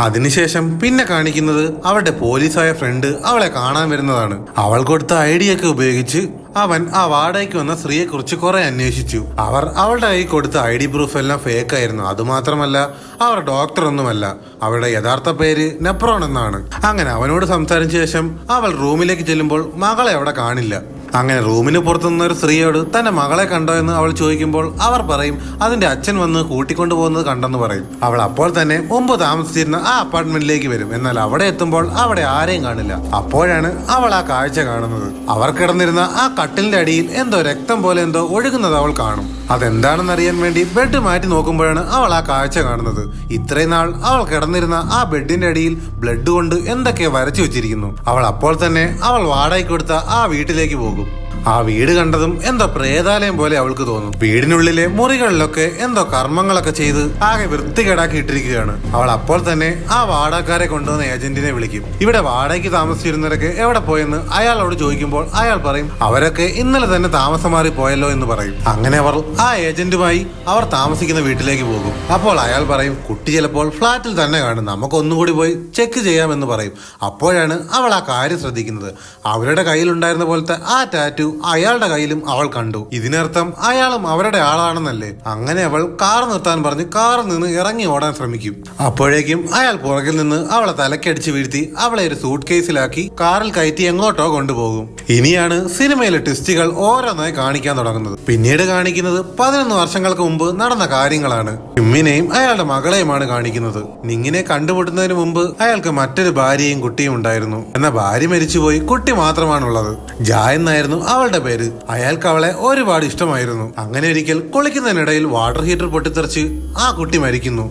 അതിനുശേഷം പിന്നെ കാണിക്കുന്നത് അവളുടെ പോലീസായ ഫ്രണ്ട് അവളെ കാണാൻ വരുന്നതാണ്. അവൾ കൊടുത്ത ഐഡിയൊക്കെ ഉപയോഗിച്ച് അവൻ ആ വാടകയ്ക്ക് വന്ന സ്ത്രീയെ കുറിച്ച് കുറെ അന്വേഷിച്ചു. അവർ അവളുടെ കൈ കൊടുത്ത ID പ്രൂഫ് എല്ലാം ഫേക്ക് ആയിരുന്നു. അതുമാത്രമല്ല അവർ ഡോക്ടർ ഒന്നുമല്ല, അവരുടെ യഥാർത്ഥ പേര് നെപ്രോൺ എന്നാണ്. അങ്ങനെ അവനോട് സംസാരിച്ച ശേഷം അവൾ റൂമിലേക്ക് ചെല്ലുമ്പോൾ മകളെ അവിടെ കാണില്ല. അങ്ങനെ റൂമിന് പുറത്തുനിന്ന ഒരു സ്ത്രീയോട് തന്റെ മകളെ കണ്ടോ എന്ന് അവൾ ചോദിക്കുമ്പോൾ അവർ പറയും അതിന്റെ അച്ഛൻ വന്ന് കൂട്ടിക്കൊണ്ടു പോകുന്നത് കണ്ടെന്ന് പറയും. അവൾ അപ്പോൾ തന്നെ മുമ്പ് താമസിച്ചിരുന്ന ആ അപ്പാർട്ട്മെന്റിലേക്ക് വരും. എന്നാൽ അവിടെ എത്തുമ്പോൾ അവിടെ ആരെയും കാണില്ല. അപ്പോഴാണ് അവൾ ആ കാഴ്ച കാണുന്നത്. അവർ കിടന്നിരുന്ന ആ കട്ടിലിന്റെ അടിയിൽ എന്തോ രക്തം പോലെ എന്തോ ഒഴുകുന്നത് അവൾ കാണും. അതെന്താണെന്ന് അറിയാൻ വേണ്ടി ബെഡ് മാറ്റി നോക്കുമ്പോഴാണ് അവൾ ആ കാഴ്ച കാണുന്നത്. ഇത്രയും നാൾ അവൾ കിടന്നിരുന്ന ആ ബെഡിന്റെ അടിയിൽ ബ്ലഡ് കൊണ്ട് എന്തൊക്കെയോ വരച്ചു വെച്ചിരിക്കുന്നു. അവൾ അപ്പോൾ തന്നെ അവൾ വാടകയ്ക്ക് കൊടുത്ത ആ വീട്ടിലേക്ക് പോകും. ആ വീട് കണ്ടതും എന്തോ പ്രേതാലയം പോലെ അവൾക്ക് തോന്നും. വീടിനുള്ളിലെ മുറികളിലൊക്കെ എന്തോ കർമ്മങ്ങളൊക്കെ ചെയ്ത് ആകെ വൃത്തികേടാക്കി ഇട്ടിരിക്കുകയാണ്. അവൾ അപ്പോൾ തന്നെ ആ വാടകക്കാരെ കൊണ്ടുവന്ന ഏജന്റിനെ വിളിക്കും. ഇവിടെ വാടകയ്ക്ക് താമസിച്ചിരുന്നവരൊക്കെ എവിടെ പോയെന്ന് അയാളോട് ചോദിക്കുമ്പോൾ അയാൾ പറയും അവരൊക്കെ ഇന്നലെ തന്നെ താമസം മാറി പോയല്ലോ എന്ന് പറയും. അങ്ങനെ അവർ ആ ഏജന്റുമായി അവർ താമസിക്കുന്ന വീട്ടിലേക്ക് പോകും. അപ്പോൾ അയാൾ പറയും കുട്ടി ചിലപ്പോൾ ഫ്ലാറ്റിൽ തന്നെ കാണും, നമുക്ക് ഒന്നുകൂടി പോയി ചെക്ക് ചെയ്യാമെന്ന് പറയും. അപ്പോഴാണ് അവൾ ആ കാര്യം ശ്രദ്ധിക്കുന്നത്. അവരുടെ കയ്യിലുണ്ടായിരുന്ന പോലത്തെ ആ ടാറ്റു അയാളുടെ കയ്യിലും അവൾ കണ്ടു. ഇതിനർത്ഥം അയാളും അവരുടെ ആളാണെന്നല്ലേ. അങ്ങനെ അവൾ കാർ നിർത്താൻ പറഞ്ഞ് കാറിൽ നിന്ന് ഇറങ്ങി ഓടാൻ ശ്രമിക്കും. അപ്പോഴേക്കും അയാൾ പുറകിൽ നിന്ന് അവളെ തലക്കടിച്ച് വീഴ്ത്തി അവളെ ഒരു സൂട്ട് കേസിലാക്കി കാറിൽ കയറ്റി എങ്ങോട്ടോ കൊണ്ടുപോകും. ഇനിയാണ് സിനിമയിലെ ട്വിസ്റ്റുകൾ ഓരോന്നായി കാണിക്കാൻ തുടങ്ങുന്നത്. പിന്നീട് കാണിക്കുന്നത് 11 വർഷങ്ങൾക്ക് മുമ്പ് നടന്ന കാര്യങ്ങളാണ്. കിമ്മിനെയും അയാളുടെ മകളെയുമാണ് കാണിക്കുന്നത്. നിങ്ങിനെ കണ്ടുമുട്ടുന്നതിന് മുമ്പ് അയാൾക്ക് മറ്റൊരു ഭാര്യയും കുട്ടിയും ഉണ്ടായിരുന്നു. എന്നാൽ ഭാര്യ മരിച്ചുപോയി, കുട്ടി മാത്രമാണുള്ളത്. ജാ എന്നായിരുന്നു അവളുടെ പേര്. അയാൾക്ക് അവളെ ഒരുപാട് ഇഷ്ടമായിരുന്നു. അങ്ങനെ ഒരിക്കൽ കുളിക്കുന്നതിനിടയിൽ വാട്ടർ ഹീറ്റർ പൊട്ടിത്തെറിച്ച് ആ കുട്ടി മരിക്കുന്നു.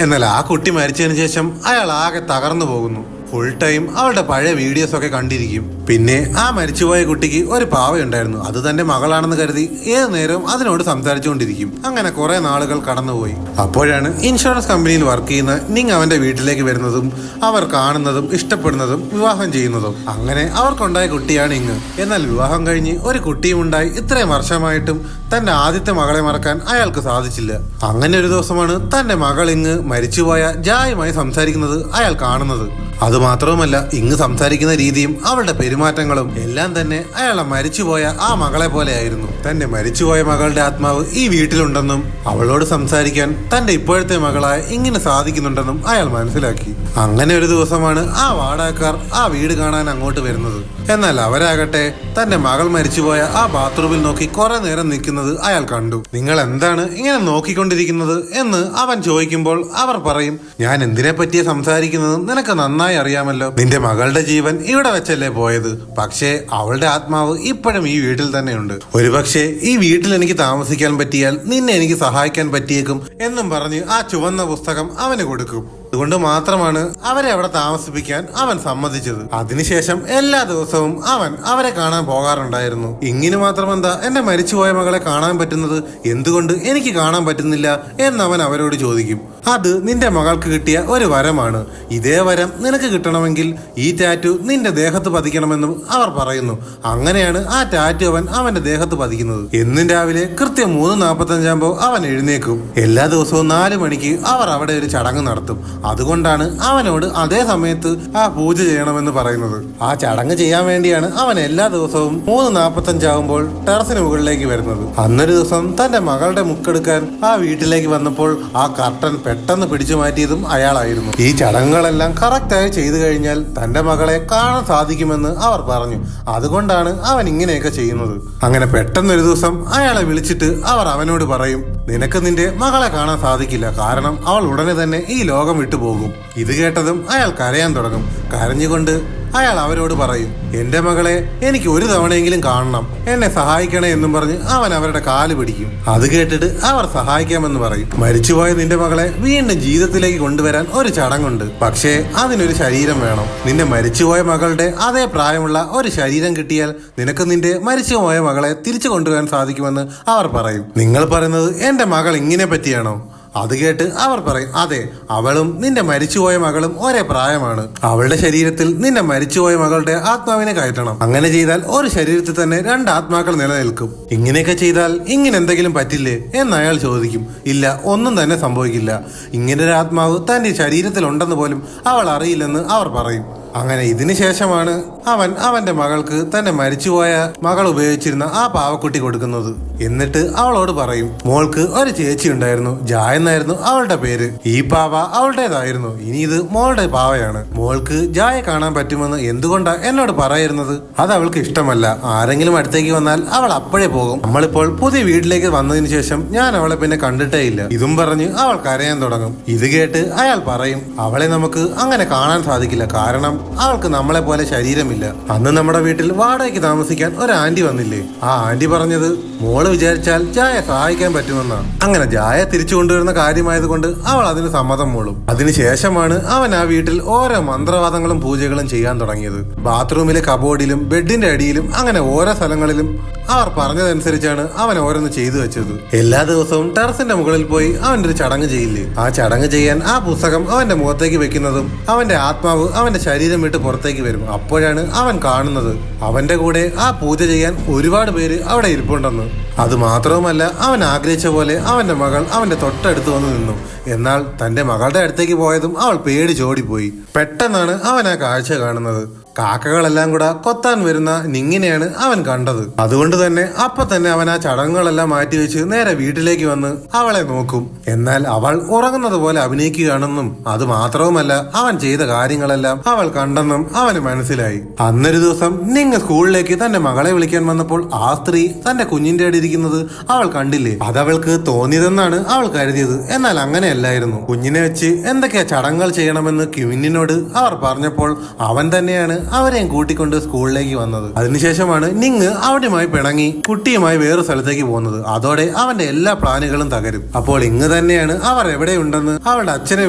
എന്നാൽ ആ കുട്ടി മരിച്ചതിന് ശേഷം അയാൾ ആകെ തകർന്നു പോകുന്നു. ഫുൾ ടൈം അവളുടെ പഴയ വീഡിയോസ് ഒക്കെ കണ്ടിരിക്കും. പിന്നെ ആ മരിച്ചുപോയ കുട്ടിക്ക് ഒരു പാവയുണ്ടായിരുന്നു. അത് തന്റെ മകളാണെന്ന് കരുതി ഏത് നേരവും അതിനോട് സംസാരിച്ചുകൊണ്ടിരിക്കും. അങ്ങനെ കുറെ നാളുകൾ കടന്നുപോയി. അപ്പോഴാണ് ഇൻഷുറൻസ് കമ്പനിയിൽ വർക്ക് ചെയ്യുന്ന നിങ് അവന്റെ വീട്ടിലേക്ക് വരുന്നതും അവർ കാണുന്നതും ഇഷ്ടപ്പെടുന്നതും വിവാഹം ചെയ്യുന്നതും. അങ്ങനെ അവർക്കുണ്ടായ കുട്ടിയാണ് ഇങ്. എന്നാൽ വിവാഹം കഴിഞ്ഞ് ഒരു കുട്ടിയും ഉണ്ടായി. ഇത്രയും വർഷമായിട്ടും തന്റെ ആദ്യത്തെ മകളെ മറക്കാൻ അയാൾക്ക് സാധിച്ചില്ല. അങ്ങനെ ഒരു ദിവസമാണ് തന്റെ മകൾ ഇങ് മരിച്ചുപോയ ജായുമായി സംസാരിക്കുന്നത് അയാൾ കാണുന്നത്. അതുമാത്രവുമല്ല, ഇങ്ങ് സംസാരിക്കുന്ന രീതിയും അവളുടെ പെരുമാറ്റങ്ങളും എല്ലാം തന്നെ അയാളെ മരിച്ചുപോയ ആ മകളെ പോലെ ആയിരുന്നു. തന്റെ മരിച്ചുപോയ മകളുടെ ആത്മാവ് ഈ വീട്ടിലുണ്ടെന്നും അവളോട് സംസാരിക്കാൻ തന്റെ ഇപ്പോഴത്തെ മകളായ ഇങ്ങനെ സാധിക്കുന്നുണ്ടെന്നും അയാൾ മനസ്സിലാക്കി. അങ്ങനെ ഒരു ദിവസമാണ് ആ വാടകക്കാർ ആ വീട് കാണാൻ അങ്ങോട്ട് വരുന്നത്. എന്നാൽ അവരാകട്ടെ തന്റെ മകൾ മരിച്ചുപോയ ആ ബാത്റൂമിൽ നോക്കി കുറെ നേരം നിൽക്കുന്നത് അയാൾ കണ്ടു. നിങ്ങൾ എന്താണ് ഇങ്ങനെ നോക്കിക്കൊണ്ടിരിക്കുന്നത് എന്ന് അവൻ ചോദിക്കുമ്പോൾ അവർ പറയും ഞാൻ എന്തിനെ പറ്റിയാ സംസാരിക്കുന്നത് നിനക്ക് നന്നായി അറിയാമല്ലോ. നിന്റെ മകളുടെ ജീവൻ ഇവിടെ വെച്ചല്ലേ പോയത്. പക്ഷേ അവളുടെ ആത്മാവ് ഇപ്പോഴും ഈ വീട്ടിൽ തന്നെയുണ്ട്. ഒരുപക്ഷെ ഈ വീട്ടിൽ എനിക്ക് താമസിക്കാൻ പറ്റിയാൽ നിന്നെ എനിക്ക് സഹായിക്കാൻ പറ്റിയേക്കും എന്നും പറഞ്ഞ് ആ ചുവന്ന പുസ്തകം അവന് കൊടുക്കും. അതുകൊണ്ട് മാത്രമാണ് അവരെ അവിടെ താമസിപ്പിക്കാൻ അവൻ സമ്മതിച്ചത്. അതിനുശേഷം എല്ലാ ദിവസവും അവൻ അവരെ കാണാൻ പോകാറുണ്ടായിരുന്നു. ഇങ്ങനെ മാത്രമെന്താ എന്റെ മരിച്ചുപോയ മകളെ കാണാൻ പറ്റുന്നത്, എന്തുകൊണ്ട് എനിക്ക് കാണാൻ പറ്റുന്നില്ല എന്നവൻ അവരോട് ചോദിക്കും. അത് നിന്റെ മകൾക്ക് കിട്ടിയ ഒരു വരമാണ്. ഇതേ വരം നിനക്ക് കിട്ടണമെങ്കിൽ ഈ ടാറ്റു നിന്റെ ദേഹത്ത് പതിക്കണമെന്നും അവർ പറയുന്നു. അങ്ങനെയാണ് ആ ടാറ്റു അവൻ അവന്റെ ദേഹത്ത് പതിക്കുന്നത്. എന്നും രാവിലെ കൃത്യം 3:45 അവൻ എഴുന്നേക്കും. എല്ലാ ദിവസവും 4 മണിക്ക് അവർ അവിടെ ഒരു ചടങ്ങ് നടത്തും. അതുകൊണ്ടാണ് അവനോട് അതേ സമയത്ത് ആ പൂജ ചെയ്യണമെന്ന് പറയുന്നത്. ആ ചടങ്ങ് ചെയ്യാൻ വേണ്ടിയാണ് അവൻ എല്ലാ ദിവസവും 3:45 ആകുമ്പോൾ ടെറസിന് മുകളിലേക്ക് വരുന്നത്. അന്നൊരു ദിവസം തന്റെ മകളുടെ മുക്കെടുക്കാൻ ആ വീട്ടിലേക്ക് വന്നപ്പോൾ ആ കർട്ടൻ പെട്ടെന്ന് പിടിച്ചു മാറ്റിയതും അയാളായിരുന്നു. ഈ ചടങ്ങുകളെല്ലാം കറക്റ്റായി ചെയ്തു കഴിഞ്ഞാൽ തന്റെ മകളെ കാണാൻ സാധിക്കുമെന്ന് അവർ പറഞ്ഞു. അതുകൊണ്ടാണ് അവൻ ഇങ്ങനെയൊക്കെ ചെയ്യുന്നത്. അങ്ങനെ പെട്ടെന്നൊരു ദിവസം അയാളെ വിളിച്ചിട്ട് അവർ അവനോട് പറയും നിനക്ക് നിന്റെ മകളെ കാണാൻ സാധിക്കില്ല, കാരണം അവൾ ഉടനെ തന്നെ ഈ ലോകം വിട്ടുപോകും. ഇത് കേട്ടതും അയാൾ കരയാൻ തുടങ്ങും. കരഞ്ഞുകൊണ്ട് അയാൾ അവരോട് പറയും എന്റെ മകളെ എനിക്ക് ഒരു തവണയെങ്കിലും കാണണം, എന്നെ സഹായിക്കണേ എന്നും പറഞ്ഞ് അവൻ അവരുടെ കാല് പിടിക്കും. അത് കേട്ടിട്ട് അവർ സഹായിക്കാമെന്ന് പറയും. മരിച്ചുപോയ നിന്റെ മകളെ വീണ്ടും ജീവിതത്തിലേക്ക് കൊണ്ടുവരാൻ ഒരു ചടങ്ങുണ്ട്. പക്ഷേ അതിനൊരു ശരീരം വേണം. നിന്റെ മരിച്ചുപോയ മകളുടെ അതേ പ്രായമുള്ള ഒരു ശരീരം കിട്ടിയാൽ നിനക്ക് നിന്റെ മരിച്ചുപോയ മകളെ തിരിച്ചു കൊണ്ടുവരാൻ സാധിക്കുമെന്ന് അവർ പറയും. നിങ്ങൾ പറയുന്നത് എന്റെ മകൾ ഇങ്ങനെ പറ്റിയാണോ? അത് കേട്ട് അവർ പറയും അതെ, അവളും നിന്റെ മരിച്ചുപോയ മകളും ഒരേ പ്രായമാണ്. അവളുടെ ശരീരത്തിൽ നിന്റെ മരിച്ചുപോയ മകളുടെ ആത്മാവിനെ കയറ്റണം. അങ്ങനെ ചെയ്താൽ ഒരു ശരീരത്തിൽ തന്നെ 2 ആത്മാക്കൾ നിലനിൽക്കും. ഇങ്ങനെയൊക്കെ ചെയ്താൽ ഇങ്ങനെ എന്തെങ്കിലും പറ്റില്ലേ എന്ന് അയാൾ ചോദിക്കും. ഇല്ല, ഒന്നും തന്നെ സംഭവിക്കില്ല. ഇങ്ങനൊരു ആത്മാവ് തന്റെ ശരീരത്തിൽ ഉണ്ടെന്ന് പോലും അവൾ അറിയില്ലെന്ന് അവർ പറയും. അങ്ങനെ ഇതിനു ശേഷമാണ് അവൻ അവന്റെ മകൾക്ക് തന്റെ മരിച്ചുപോയ മകൾ ഉപയോഗിച്ചിരുന്ന ആ പാവക്കുട്ടി കൊടുക്കുന്നത്. എന്നിട്ട് അവളോട് പറയും, മോൾക്ക് ഒരു ചേച്ചി ഉണ്ടായിരുന്നു, ജായ എന്നായിരുന്നു അവളുടെ പേര്. ഈ പാവ അവളുടേതായിരുന്നു, ഇനി ഇത് മോളുടെ പാവയാണ്. മോൾക്ക് ജായ കാണാൻ പറ്റുമെന്ന് എന്തുകൊണ്ടാ എന്നോട് പറയുന്നത്? അത് അവൾക്ക് ഇഷ്ടമല്ല. ആരെങ്കിലും അടുത്തേക്ക് വന്നാൽ അവൾ അപ്പോഴേ പോകും. നമ്മളിപ്പോൾ പുതിയ വീട്ടിലേക്ക് വന്നതിന് ശേഷം ഞാൻ അവളെ പിന്നെ കണ്ടിട്ടേ ഇല്ല. ഇതും പറഞ്ഞ് അവൾ കരയാൻ തുടങ്ങും. ഇത് കേട്ട് അയാൾ പറയും, അവളെ നമുക്ക് അങ്ങനെ കാണാൻ സാധിക്കില്ല, കാരണം അവൾക്ക് നമ്മളെ പോലെ ശരീരമില്ല. അന്ന് നമ്മുടെ വീട്ടിൽ വാടകയ്ക്ക് താമസിക്കാൻ ഒരു ആന്റി വന്നില്ലേ, ആ ആന്റി പറഞ്ഞത് മോള് വിചാരിച്ചാൽ ജായ സഹായിക്കാൻ പറ്റുമെന്നാണ്. അങ്ങനെ ജായ തിരിച്ചു കൊണ്ടുവരുന്ന കാര്യമായത് കൊണ്ട് അവൾ അതിന് സമ്മതം മൂളും. അതിനുശേഷമാണ് അവൻ ആ വീട്ടിൽ ഓരോ മന്ത്രവാദങ്ങളും പൂജകളും ചെയ്യാൻ തുടങ്ങിയത്. ബാത്റൂമിലെ കബോർഡിലും ബെഡിന്റെ അടിയിലും അങ്ങനെ ഓരോ സ്ഥലങ്ങളിലും അവർ പറഞ്ഞതനുസരിച്ചാണ് അവൻ ഓരോന്ന് ചെയ്തു വെച്ചത്. എല്ലാ ദിവസവും ടെറസിന്റെ മുകളിൽ പോയി അവന്റെ ഒരു ചടങ്ങ് ചെയ്യില്ലേ, ആ ചടങ്ങ് ചെയ്യാൻ ആ പുസ്തകം അവന്റെ മുഖത്തേക്ക് വെക്കുന്നതും അവന്റെ ആത്മാവ് അവന്റെ ശരീരം വിട്ട് പുറത്തേക്ക് വരും. അപ്പോഴാണ് അവൻ കാണുന്നത് അവന്റെ കൂടെ ആ പൂജ ചെയ്യാൻ ഒരുപാട് പേര് അവിടെ ഇരിപ്പുണ്ടെന്ന്. അത് മാത്രവുമല്ല, അവൻ ആഗ്രഹിച്ച പോലെ അവന്റെ മകൾ അവന്റെ തൊട്ടടുത്ത് വന്ന് നിന്നു. എന്നാൽ തന്റെ മകളുടെ അടുത്തേക്ക് പോയതും അവൾ പേടിച്ചോടിപ്പോയി. പെട്ടെന്നാണ് അവൻ ആ കാഴ്ച കാണുന്നത്. കാക്കകളെല്ലാം കൂടെ കൊത്താൻ വരുന്ന നിങ്ങിനെയാണ് അവൻ കണ്ടത്. അതുകൊണ്ട് തന്നെ അപ്പൊ തന്നെ അവൻ ആ ചടങ്ങുകളെല്ലാം മാറ്റിവെച്ച് നേരെ വീട്ടിലേക്ക് വന്ന് അവളെ നോക്കും. എന്നാൽ അവൾ ഉറങ്ങുന്നത് പോലെ അഭിനയിക്കുകയാണെന്നും അത് മാത്രവുമല്ല, അവൻ ചെയ്ത കാര്യങ്ങളെല്ലാം അവൾ കണ്ടെന്നും അവന് മനസ്സിലായി. അന്നൊരു ദിവസം നിങ്ങ സ്കൂളിലേക്ക് തന്റെ മകളെ വിളിക്കാൻ വന്നപ്പോൾ ആ സ്ത്രീ തന്റെ കുഞ്ഞിന്റെ അടി ഇരിക്കുന്നത് അവൾ കണ്ടില്ലേ, അതവൾക്ക് തോന്നിയതെന്നാണ് അവൾ കരുതിയത്. എന്നാൽ അങ്ങനെയല്ലായിരുന്നു. കുഞ്ഞിനെ വെച്ച് എന്തൊക്കെയാ ചടങ്ങുകൾ ചെയ്യണമെന്ന് ക്യൂനിനോട് അവർ പറഞ്ഞപ്പോൾ അവൻ തന്നെയാണ് അവരെയും കൂട്ടിക്കൊണ്ട് സ്കൂളിലേക്ക് വന്നത്. അതിനുശേഷമാണ് നിങ് അവിടെയുമായി പിണങ്ങി കുട്ടിയുമായി വേറെ സ്ഥലത്തേക്ക് പോകുന്നത്. അതോടെ അവന്റെ എല്ലാ പ്ലാനുകളും തകരും. അപ്പോൾ ഇങ്ങ് തന്നെയാണ് അവർ എവിടെയുണ്ടെന്ന് അവളുടെ അച്ഛനെ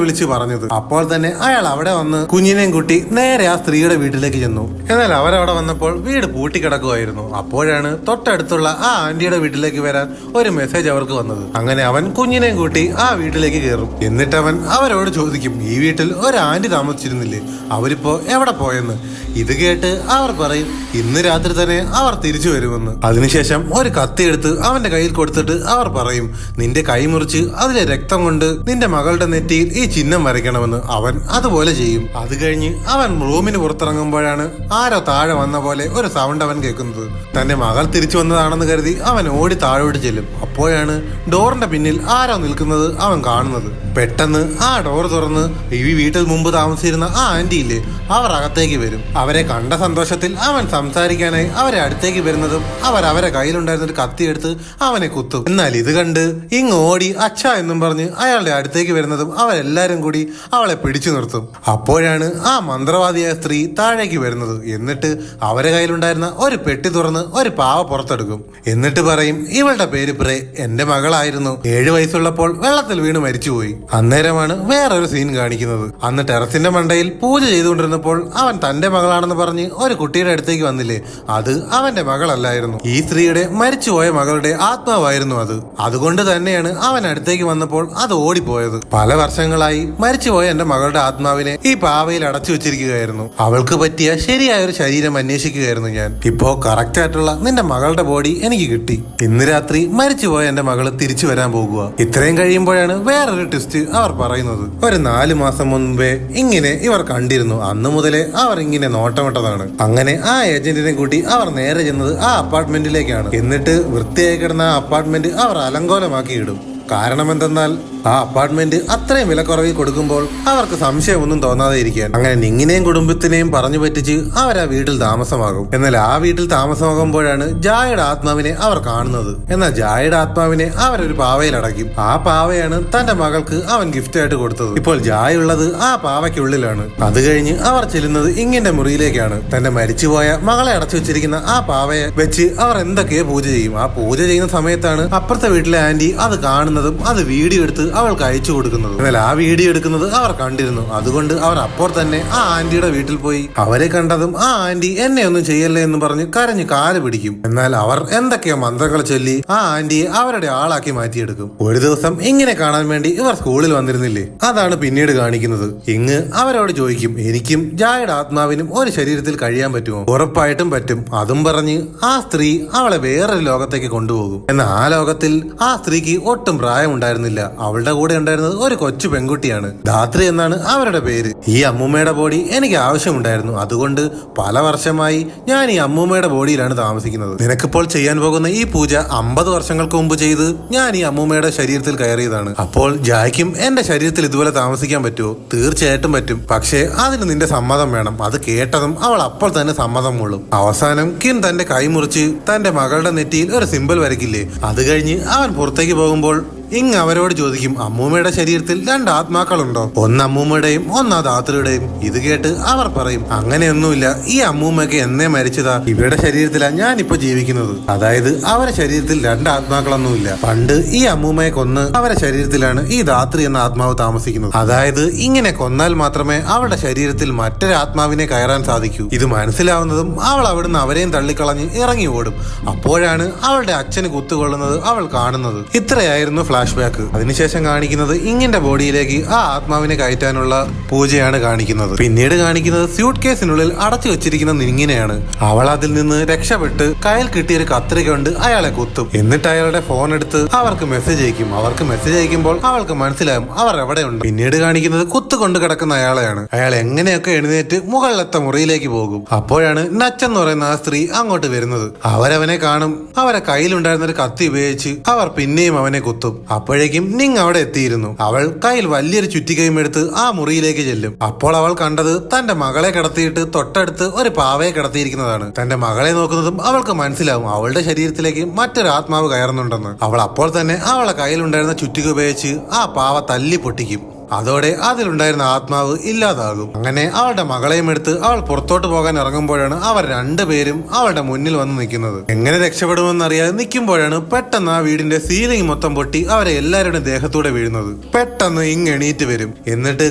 വിളിച്ചു പറഞ്ഞത്. അപ്പോൾ തന്നെ അയാൾ അവിടെ വന്ന് കുഞ്ഞിനെയും കുട്ടി നേരെ ആ സ്ത്രീയുടെ വീട്ടിലേക്ക് ചെന്നു. എന്നാൽ അവരവിടെ വന്നപ്പോൾ വീട് പൂട്ടിക്കിടക്കുമായിരുന്നു. അപ്പോഴാണ് തൊട്ടടുത്തുള്ള ആ ആന്റിയുടെ വീട്ടിലേക്ക് വരാൻ ഒരു മെസ്സേജ് അവർക്ക് വന്നത്. അങ്ങനെ അവൻ കുഞ്ഞിനെയും കൂട്ടി ആ വീട്ടിലേക്ക് കയറും. എന്നിട്ട് അവൻ അവരോട് ചോദിക്കും, ഈ വീട്ടിൽ ഒരു ആന്റി താമസിച്ചിരുന്നില്ലേ, അവരിപ്പോ എവിടെ പോയെന്ന്. ഇത് കേട്ട് അവർ പറയും, ഇന്ന് രാത്രി തന്നെ അവർ തിരിച്ചു വരുമെന്ന്. അതിനുശേഷം ഒരു കത്തി എടുത്ത് അവന്റെ കയ്യിൽ കൊടുത്തിട്ട് അവർ പറയും, നിന്റെ കൈ മുറിച്ച് അതിലെ രക്തം കൊണ്ട് നിന്റെ മകളുടെ നെറ്റിയിൽ ഈ ചിഹ്നം വരയ്ക്കണമെന്ന്. അവൻ അതുപോലെ ചെയ്യും. അത് കഴിഞ്ഞ് അവൻ റൂമിന് പുറത്തിറങ്ങുമ്പോഴാണ് ആരോ താഴെ വന്ന പോലെ ഒരു സൗണ്ട് അവൻ കേൾക്കുന്നത്. തന്റെ മകൾ തിരിച്ചു വന്നതാണെന്ന് കരുതി അവൻ ഓടി താഴോട്ട് ചെല്ലും. അപ്പോഴാണ് ഡോറിന്റെ പിന്നിൽ ആരോ നിൽക്കുന്നത് അവൻ കാണുന്നത്. പെട്ടെന്ന് ആ ഡോർ തുറന്ന് ഈ വീട്ടിൽ മുമ്പ് താമസിച്ചിരുന്ന ആ ആന്റി ഇല്ലേ, അവർ അകത്തേക്ക് വരും. അവരെ കണ്ട സന്തോഷത്തിൽ അവൻ സംസാരിക്കാനായി അവരെ അടുത്തേക്ക് വരുന്നതും അവരെ കയ്യിലുണ്ടായിരുന്ന ഒരു കത്തി എടുത്ത് അവനെ കുത്തും. എന്നാൽ ഇത് കണ്ട് ഇങ്ങ് ഓടി അച്ഛ എന്നും പറഞ്ഞ് അയാളുടെ അടുത്തേക്ക് വരുന്നതും അവരെല്ലാരും കൂടി അവളെ പിടിച്ചു നിർത്തും. അപ്പോഴാണ് ആ മന്ത്രവാദിയായ സ്ത്രീ താഴേക്ക് വരുന്നത്. എന്നിട്ട് അവരെ കയ്യിലുണ്ടായിരുന്ന ഒരു പെട്ടി തുറന്ന് ഒരു പാവ പുറത്തെടുക്കും. എന്നിട്ട് പറയും, ഇവളുടെ പേര് പ്രേ, എന്റെ മകളായിരുന്നു, 7 വയസ്സുള്ളപ്പോൾ വെള്ളത്തിൽ വീണ് മരിച്ചുപോയി. അന്നേരമാണ് വേറൊരു സീൻ കാണിക്കുന്നത്. അന്ന് ടെറസിന്റെ മണ്ടയിൽ പൂജ ചെയ്തുകൊണ്ടിരുന്നപ്പോൾ അവൻ തന്റെ മകളാണെന്ന് പറഞ്ഞ് ഒരു കുട്ടിയുടെ അടുത്തേക്ക് വന്നില്ലേ, അത് അവന്റെ മകളല്ലായിരുന്നു, ഈ സ്ത്രീയുടെ മരിച്ചുപോയ മകളുടെ ആത്മാവായിരുന്നു അത്. അതുകൊണ്ട് തന്നെയാണ് അവൻ അടുത്തേക്ക് വന്നപ്പോൾ അത് ഓടിപ്പോയത്. പല വർഷങ്ങളായി മരിച്ചുപോയ എന്റെ മകളുടെ ആത്മാവിനെ ഈ പാവയിൽ അടച്ചു വെച്ചിരിക്കുകയായിരുന്നു. അവൾക്ക് പറ്റിയ ശരിയായ ഒരു ശരീരം അന്വേഷിക്കുകയായിരുന്നു ഞാൻ. ഇപ്പോ കറക്റ്റ് ആയിട്ടുള്ള നിന്റെ മകളുടെ ബോഡി എനിക്ക് കിട്ടി. ഇന്ന് രാത്രി മരിച്ചുപോയ എന്റെ മകള് തിരിച്ചു വരാൻ പോകുക. ഇത്രയും കഴിയുമ്പോഴാണ് വേറൊരു ട്വിസ്റ്റ് അവർ പറയുന്നത്. ഒരു 4 മാസം മുൻപേ ഇങ്ങനെ ഇവർ കണ്ടിരുന്നു. അന്ന് മുതലേ അവർ ഇങ്ങനെ നോട്ടമിട്ടതാണ്. അങ്ങനെ ആ ഏജന്റിനെ കൂട്ടി അവർ നേരെ ചെന്നത് ആ അപ്പാർട്ട്മെന്റിലേക്കാണ്. എന്നിട്ട് വൃത്തിയായി കിടന്ന ആ അപ്പാർട്ട്മെന്റ് അവർ അലങ്കോലമാക്കി ഇടും. കാരണം എന്തെന്നാൽ ആ അപ്പാർട്ട്മെന്റ് അത്രയും വിലക്കുറവിൽ കൊടുക്കുമ്പോൾ അവർക്ക് സംശയമൊന്നും തോന്നാതെ ഇരിക്കാൻ. അങ്ങനെ നിങ്ങിനെയും കുടുംബത്തിനെയും പറഞ്ഞു പറ്റിച്ച് അവർ ആ വീട്ടിൽ താമസമാകും. എന്നാൽ ആ വീട്ടിൽ താമസമാകുമ്പോഴാണ് ജായയുടെ ആത്മാവിനെ അവർ കാണുന്നത്. എന്നാൽ ജായയുടെ ആത്മാവിനെ അവരൊരു പാവയിൽ അടയ്ക്കും. ആ പാവയാണ് തന്റെ മകൾക്ക് അവൻ ഗിഫ്റ്റ് ആയിട്ട് കൊടുത്തത്. ഇപ്പോൾ ജായ ഉള്ളത് ആ പാവയ്ക്കുള്ളിലാണ്. അത് കഴിഞ്ഞ് അവർ ചെല്ലുന്നത് ഇങ്ങിന്റെ മുറിയിലേക്കാണ്. തന്റെ മരിച്ചുപോയ മകളെ അടച്ചു വെച്ചിരിക്കുന്ന ആ പാവയെ വെച്ച് അവർ എന്തൊക്കെയോ പൂജ ചെയ്യും. ആ പൂജ ചെയ്യുന്ന സമയത്താണ് അപ്പുറത്തെ വീട്ടിലെ ആന്റി അത് കാണുന്നതും അത് വീഡിയോ എടുത്ത് അവൾക്ക് അയച്ചു കൊടുക്കുന്നത്. എന്നാൽ ആ വീഡിയോ എടുക്കുന്നത് അവർ കണ്ടിരുന്നു. അതുകൊണ്ട് അവർ അപ്പോൾ തന്നെ ആ ആന്റിയുടെ വീട്ടിൽ പോയി അവരെ കണ്ടതും ആ ആന്റി എന്നെ ഒന്നും ചെയ്യല്ലേ എന്ന് പറഞ്ഞ് കരഞ്ഞ് കാല് പിടിക്കും. എന്നാൽ അവർ എന്തൊക്കെയോ മന്ത്രങ്ങൾ ചൊല്ലി ആ ആന്റിയെ അവരുടെ ആളാക്കി മാറ്റിയെടുക്കും. ഒരു ദിവസം ഇങ്ങനെ കാണാൻ വേണ്ടി ഇവർ സ്കൂളിൽ വന്നിരുന്നില്ലേ, അതാണ് പിന്നീട് കാണിക്കുന്നത്. ഇങ്ങ് അവരോട് ചോദിക്കും, എനിക്കും ജായയുടെ ആത്മാവിനും ഒരു ശരീരത്തിൽ കഴിയാൻ പറ്റുമോ? ഉറപ്പായിട്ടും പറ്റും. അതും പറഞ്ഞ് ആ സ്ത്രീ അവളെ വേറൊരു ലോകത്തേക്ക് കൊണ്ടുപോകും. എന്നാൽ ആ ലോകത്തിൽ ആ സ്ത്രീക്ക് ഒട്ടും പ്രായം ഉണ്ടായിരുന്നില്ല. അവളുടെ അവളുടെ കൂടെ ഉണ്ടായിരുന്നത് ഒരു കൊച്ചു പെൺകുട്ടിയാണ്. ധാത്രി എന്നാണ് അവരുടെ പേര്. ഈ അമ്മൂമ്മയുടെ ബോഡി എനിക്ക് ആവശ്യമുണ്ടായിരുന്നു. അതുകൊണ്ട് പല വർഷമായി ഞാൻ ഈ അമ്മൂമ്മയുടെ ബോഡിയിലാണ് താമസിക്കുന്നത്. നിനക്കിപ്പോൾ ചെയ്യാൻ പോകുന്ന ഈ പൂജ 50 വർഷങ്ങൾക്ക് മുമ്പ് ചെയ്ത് ഞാൻ ഈ അമ്മൂമ്മയുടെ ശരീരത്തിൽ കയറിയതാണ്. അപ്പോൾ ജായ്ക്കും എന്റെ ശരീരത്തിൽ ഇതുപോലെ താമസിക്കാൻ പറ്റുമോ? തീർച്ചയായിട്ടും പറ്റും. പക്ഷേ അതിന് നിന്റെ സമ്മതം വേണം. അത് കേട്ടതും അവൾ അപ്പോൾ തന്നെ സമ്മതം കൊള്ളും. അവസാനം കിൻ തന്റെ കൈ മുറിച്ച് തന്റെ മകളുടെ നെറ്റിയിൽ ഒരു സിമ്പിൾ വരയ്ക്കില്ലേ? അത് കഴിഞ്ഞ് അവൻ പുറത്തേക്ക് പോകുമ്പോൾ ഇങ് അവരോട് ചോദിക്കും, അമ്മൂമ്മയുടെ ശരീരത്തിൽ 2 ആത്മാക്കളുണ്ടോ? ഒന്ന് അമ്മൂമ്മയുടെയും ഒന്ന് ധാത്രിയുടെയും. ഇത് കേട്ട് അവർ പറയും, അങ്ങനെയൊന്നുമില്ല, ഈ അമ്മൂമ്മയ്ക്ക് എന്നേ മരിച്ചതാ. ഇവരുടെ ശരീരത്തിലാണ് ഞാൻ ഇപ്പൊ ജീവിക്കുന്നത്. അതായത് അവരുടെ ശരീരത്തിൽ 2 ആത്മാക്കളൊന്നുമില്ല. പണ്ട് ഈ അമ്മൂമ്മയെ കൊന്ന് അവരുടെ ശരീരത്തിലാണ് ഈ ധാത്രി എന്ന ആത്മാവ് താമസിക്കുന്നത്. അതായത് ഇങ്ങനെ കൊന്നാൽ മാത്രമേ അവളുടെ ശരീരത്തിൽ മറ്റൊരു ആത്മാവിനെ കയറാൻ സാധിക്കൂ. ഇത് മനസ്സിലാവുന്നതും അവൾ അവിടുന്ന് അവരെയും തള്ളിക്കളഞ്ഞ് ഇറങ്ങി ഓടും. അപ്പോഴാണ് അവളുടെ അച്ഛന് കുത്തുകൊള്ളുന്നത് അവൾ കാണുന്നത്. ഇത്രയായിരുന്നു ഫ്ലാഷ് ബാക്ക്. അതിനുശേഷം കാണിക്കുന്നത് ഇങ്ങിന്റെ ബോഡിയിലേക്ക് ആ ആത്മാവിനെ കയറ്റാനുള്ള പൂജയാണ് കാണിക്കുന്നത്. പിന്നീട് കാണിക്കുന്നത് സ്യൂട്ട് കേസിനുള്ളിൽ അടച്ചു വെച്ചിരിക്കുന്ന നിങ്ങിനെയാണ്. അവൾ അതിൽ നിന്ന് രക്ഷപ്പെട്ട് കയ്യിൽ കിട്ടിയൊരു കത്രിക കൊണ്ട് അയാളെ കുത്തും. എന്നിട്ട് അയാളുടെ ഫോൺ എടുത്ത് അവർക്ക് മെസ്സേജ് അയക്കും. അവർക്ക് മെസ്സേജ് അയക്കുമ്പോൾ അവൾക്ക് മനസ്സിലാവും അവർ എവിടെയുണ്ട്. പിന്നീട് കാണിക്കുന്നത് കുത്തുകൊണ്ട് കിടക്കുന്ന അയാളെയാണ്. അയാൾ എങ്ങനെയൊക്കെ എഴുന്നേറ്റ് മുകളിലത്തെ മുറിയിലേക്ക് പോകും. അപ്പോഴാണ് നച്ചെന്ന് പറയുന്ന ആ സ്ത്രീ അങ്ങോട്ട് വരുന്നത്. അവരവനെ കാണും. അവരെ കയ്യിലുണ്ടായിരുന്ന ഒരു കത്തി ഉപയോഗിച്ച് അവർ പിന്നെയും അവനെ കുത്തും. അപ്പോഴേക്കും നിങ് അവിടെ എത്തിയിരുന്നു. അവൾ കയ്യിൽ വലിയൊരു ചുറ്റികയും എടുത്ത് ആ മുറിയിലേക്ക് ചെല്ലും. അപ്പോൾ അവൾ കണ്ടത് തന്റെ മകളെ കിടത്തിയിട്ട് തൊട്ടടുത്ത് ഒരു പാവയെ കിടത്തിയിരിക്കുന്നതാണ്. തന്റെ മകളെ നോക്കുന്നതും അവൾക്ക് മനസ്സിലാവും അവളുടെ ശരീരത്തിലേക്ക് മറ്റൊരു ആത്മാവ് കയറുന്നുണ്ടെന്ന്. അവൾ അപ്പോൾ തന്നെ അവളെ കയ്യിലുണ്ടായിരുന്ന ചുറ്റിക ഉപയോഗിച്ച് ആ പാവ തല്ലി പൊട്ടിക്കും. അതോടെ അതിലുണ്ടായിരുന്ന ആത്മാവ് ഇല്ലാതാകും. അങ്ങനെ അവളുടെ മകളെയും എടുത്ത് അവൾ പുറത്തോട്ട് പോകാൻ ഇറങ്ങുമ്പോഴാണ് അവർ 2 പേരും അവളുടെ മുന്നിൽ വന്ന് നിൽക്കുന്നത്. എങ്ങനെ രക്ഷപ്പെടുമെന്നറിയാതെ നിൽക്കുമ്പോഴാണ് പെട്ടെന്ന് ആ വീടിന്റെ സീലിംഗ് മൊത്തം പൊട്ടി അവരെ എല്ലാവരുടെ ദേഹത്തൂടെ വീഴുന്നത്. പെട്ടെന്ന് ഇങ് എണീറ്റ് വരും. എന്നിട്ട്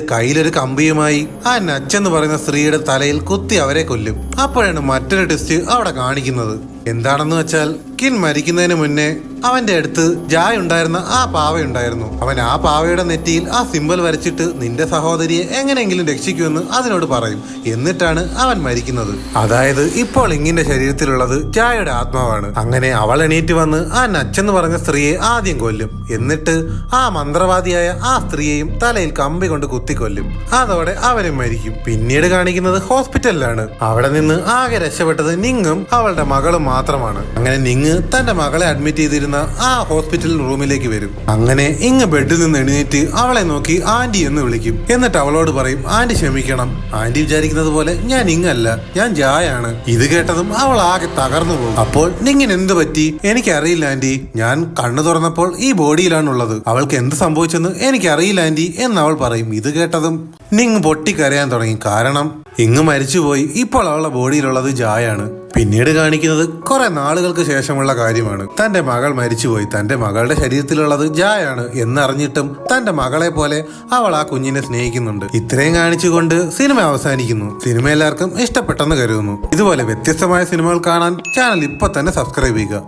കയ്യിലൊരു കമ്പിയുമായി ആ നച്ചെന്ന് പറയുന്ന സ്ത്രീയുടെ തലയിൽ കുത്തി അവരെ കൊല്ലും. അപ്പോഴാണ് മറ്റൊരു ടെസ്റ്റ് അവിടെ കാണിക്കുന്നത്. എന്താണെന്ന് വെച്ചാൽ കിൻ മരിക്കുന്നതിന് മുന്നേ അവന്റെ അടുത്ത് ജായ് ഉണ്ടായിരുന്ന ആ പാവയുണ്ടായിരുന്നു. അവൻ ആ പാവയുടെ നെറ്റിയിൽ ആ സിമ്പൽ വരച്ചിട്ട് നിന്റെ സഹോദരിയെ എങ്ങനെയെങ്കിലും രക്ഷിക്കുമെന്ന് അതിനോട് പറയും. എന്നിട്ടാണ് അവൻ മരിക്കുന്നത്. അതായത് ഇപ്പോൾ ഇങ്ങിന്റെ ശരീരത്തിലുള്ളത് ജായയുടെ ആത്മാവാണ്. അങ്ങനെ അവൾ എണീറ്റ് വന്ന് ആ നച്ചെന്ന് പറഞ്ഞ സ്ത്രീയെ ആദ്യം കൊല്ലും. എന്നിട്ട് ആ മന്ത്രവാദിയായ ആ സ്ത്രീയെയും തലയിൽ കമ്പി കൊണ്ട് കുത്തിക്കൊല്ലും. അതോടെ അവരും മരിക്കും. പിന്നീട് കാണിക്കുന്നത് ഹോസ്പിറ്റലിലാണ്. അവിടെ നിന്ന് ആകെ രക്ഷപ്പെട്ടത് നിങ്ങും അവളുടെ മകളും മാത്രമാണ്. അങ്ങനെ നിങ് തന്റെ മകളെ അഡ്മിറ്റ് ചെയ്തിരുന്ന ആ ഹോസ്പിറ്റൽ റൂമിലേക്ക് വരും. അങ്ങനെ ഇങ് ബെഡിൽ നിന്ന് എണീറ്റ് അവളെ നോക്കി ആന്റി എന്ന് വിളിക്കും. എന്നിട്ട് അവളോട് പറയും, ആന്റി ക്ഷമിക്കണം, ആന്റി വിചാരിക്കുന്നത് പോലെ ഞാൻ ഇങ്ങല്ല, ഞാൻ ജായാണ്. ഇത് കേട്ടതും അവൾ ആകെ തകർന്നു പോകും. അപ്പോൾ നിങ്ങിന് എന്ത് പറ്റി? എനിക്കറിയില്ല ആന്റി, ഞാൻ കണ്ണു തുറന്നപ്പോൾ ഈ ബോഡിയിലാണുള്ളത്. അവൾക്ക് എന്ത് സംഭവിച്ചെന്ന് എനിക്കറിയില്ല ആന്റി എന്ന് അവൾ പറയും. ഇത് കേട്ടതും നിങ് പൊട്ടിക്കരയാൻ തുടങ്ങി. കാരണം ഇങ്ങ് മരിച്ചുപോയി. ഇപ്പോൾ അവളുടെ ബോഡിയിലുള്ളത് ജായാണ്. പിന്നീട് കാണിക്കുന്നത് കുറെ നാളുകൾക്ക് ശേഷമുള്ള കാര്യമാണ്. തന്റെ മകൾ മരിച്ചുപോയി. തന്റെ മകളുടെ ശരീരത്തിലുള്ളത് ജായാണ് എന്നറിഞ്ഞിട്ടും തന്റെ മകളെ പോലെ അവൾ ആ കുഞ്ഞിനെ സ്നേഹിക്കുന്നുണ്ട്. ഇത്രയും കാണിച്ചുകൊണ്ട് സിനിമ അവസാനിക്കുന്നു. സിനിമ എല്ലാവർക്കും ഇഷ്ടപ്പെട്ടെന്ന് കരുതുന്നു. ഇതുപോലെ വ്യത്യസ്തമായ സിനിമകൾ കാണാൻ ചാനൽ ഇപ്പൊ തന്നെ സബ്സ്ക്രൈബ് ചെയ്യുക.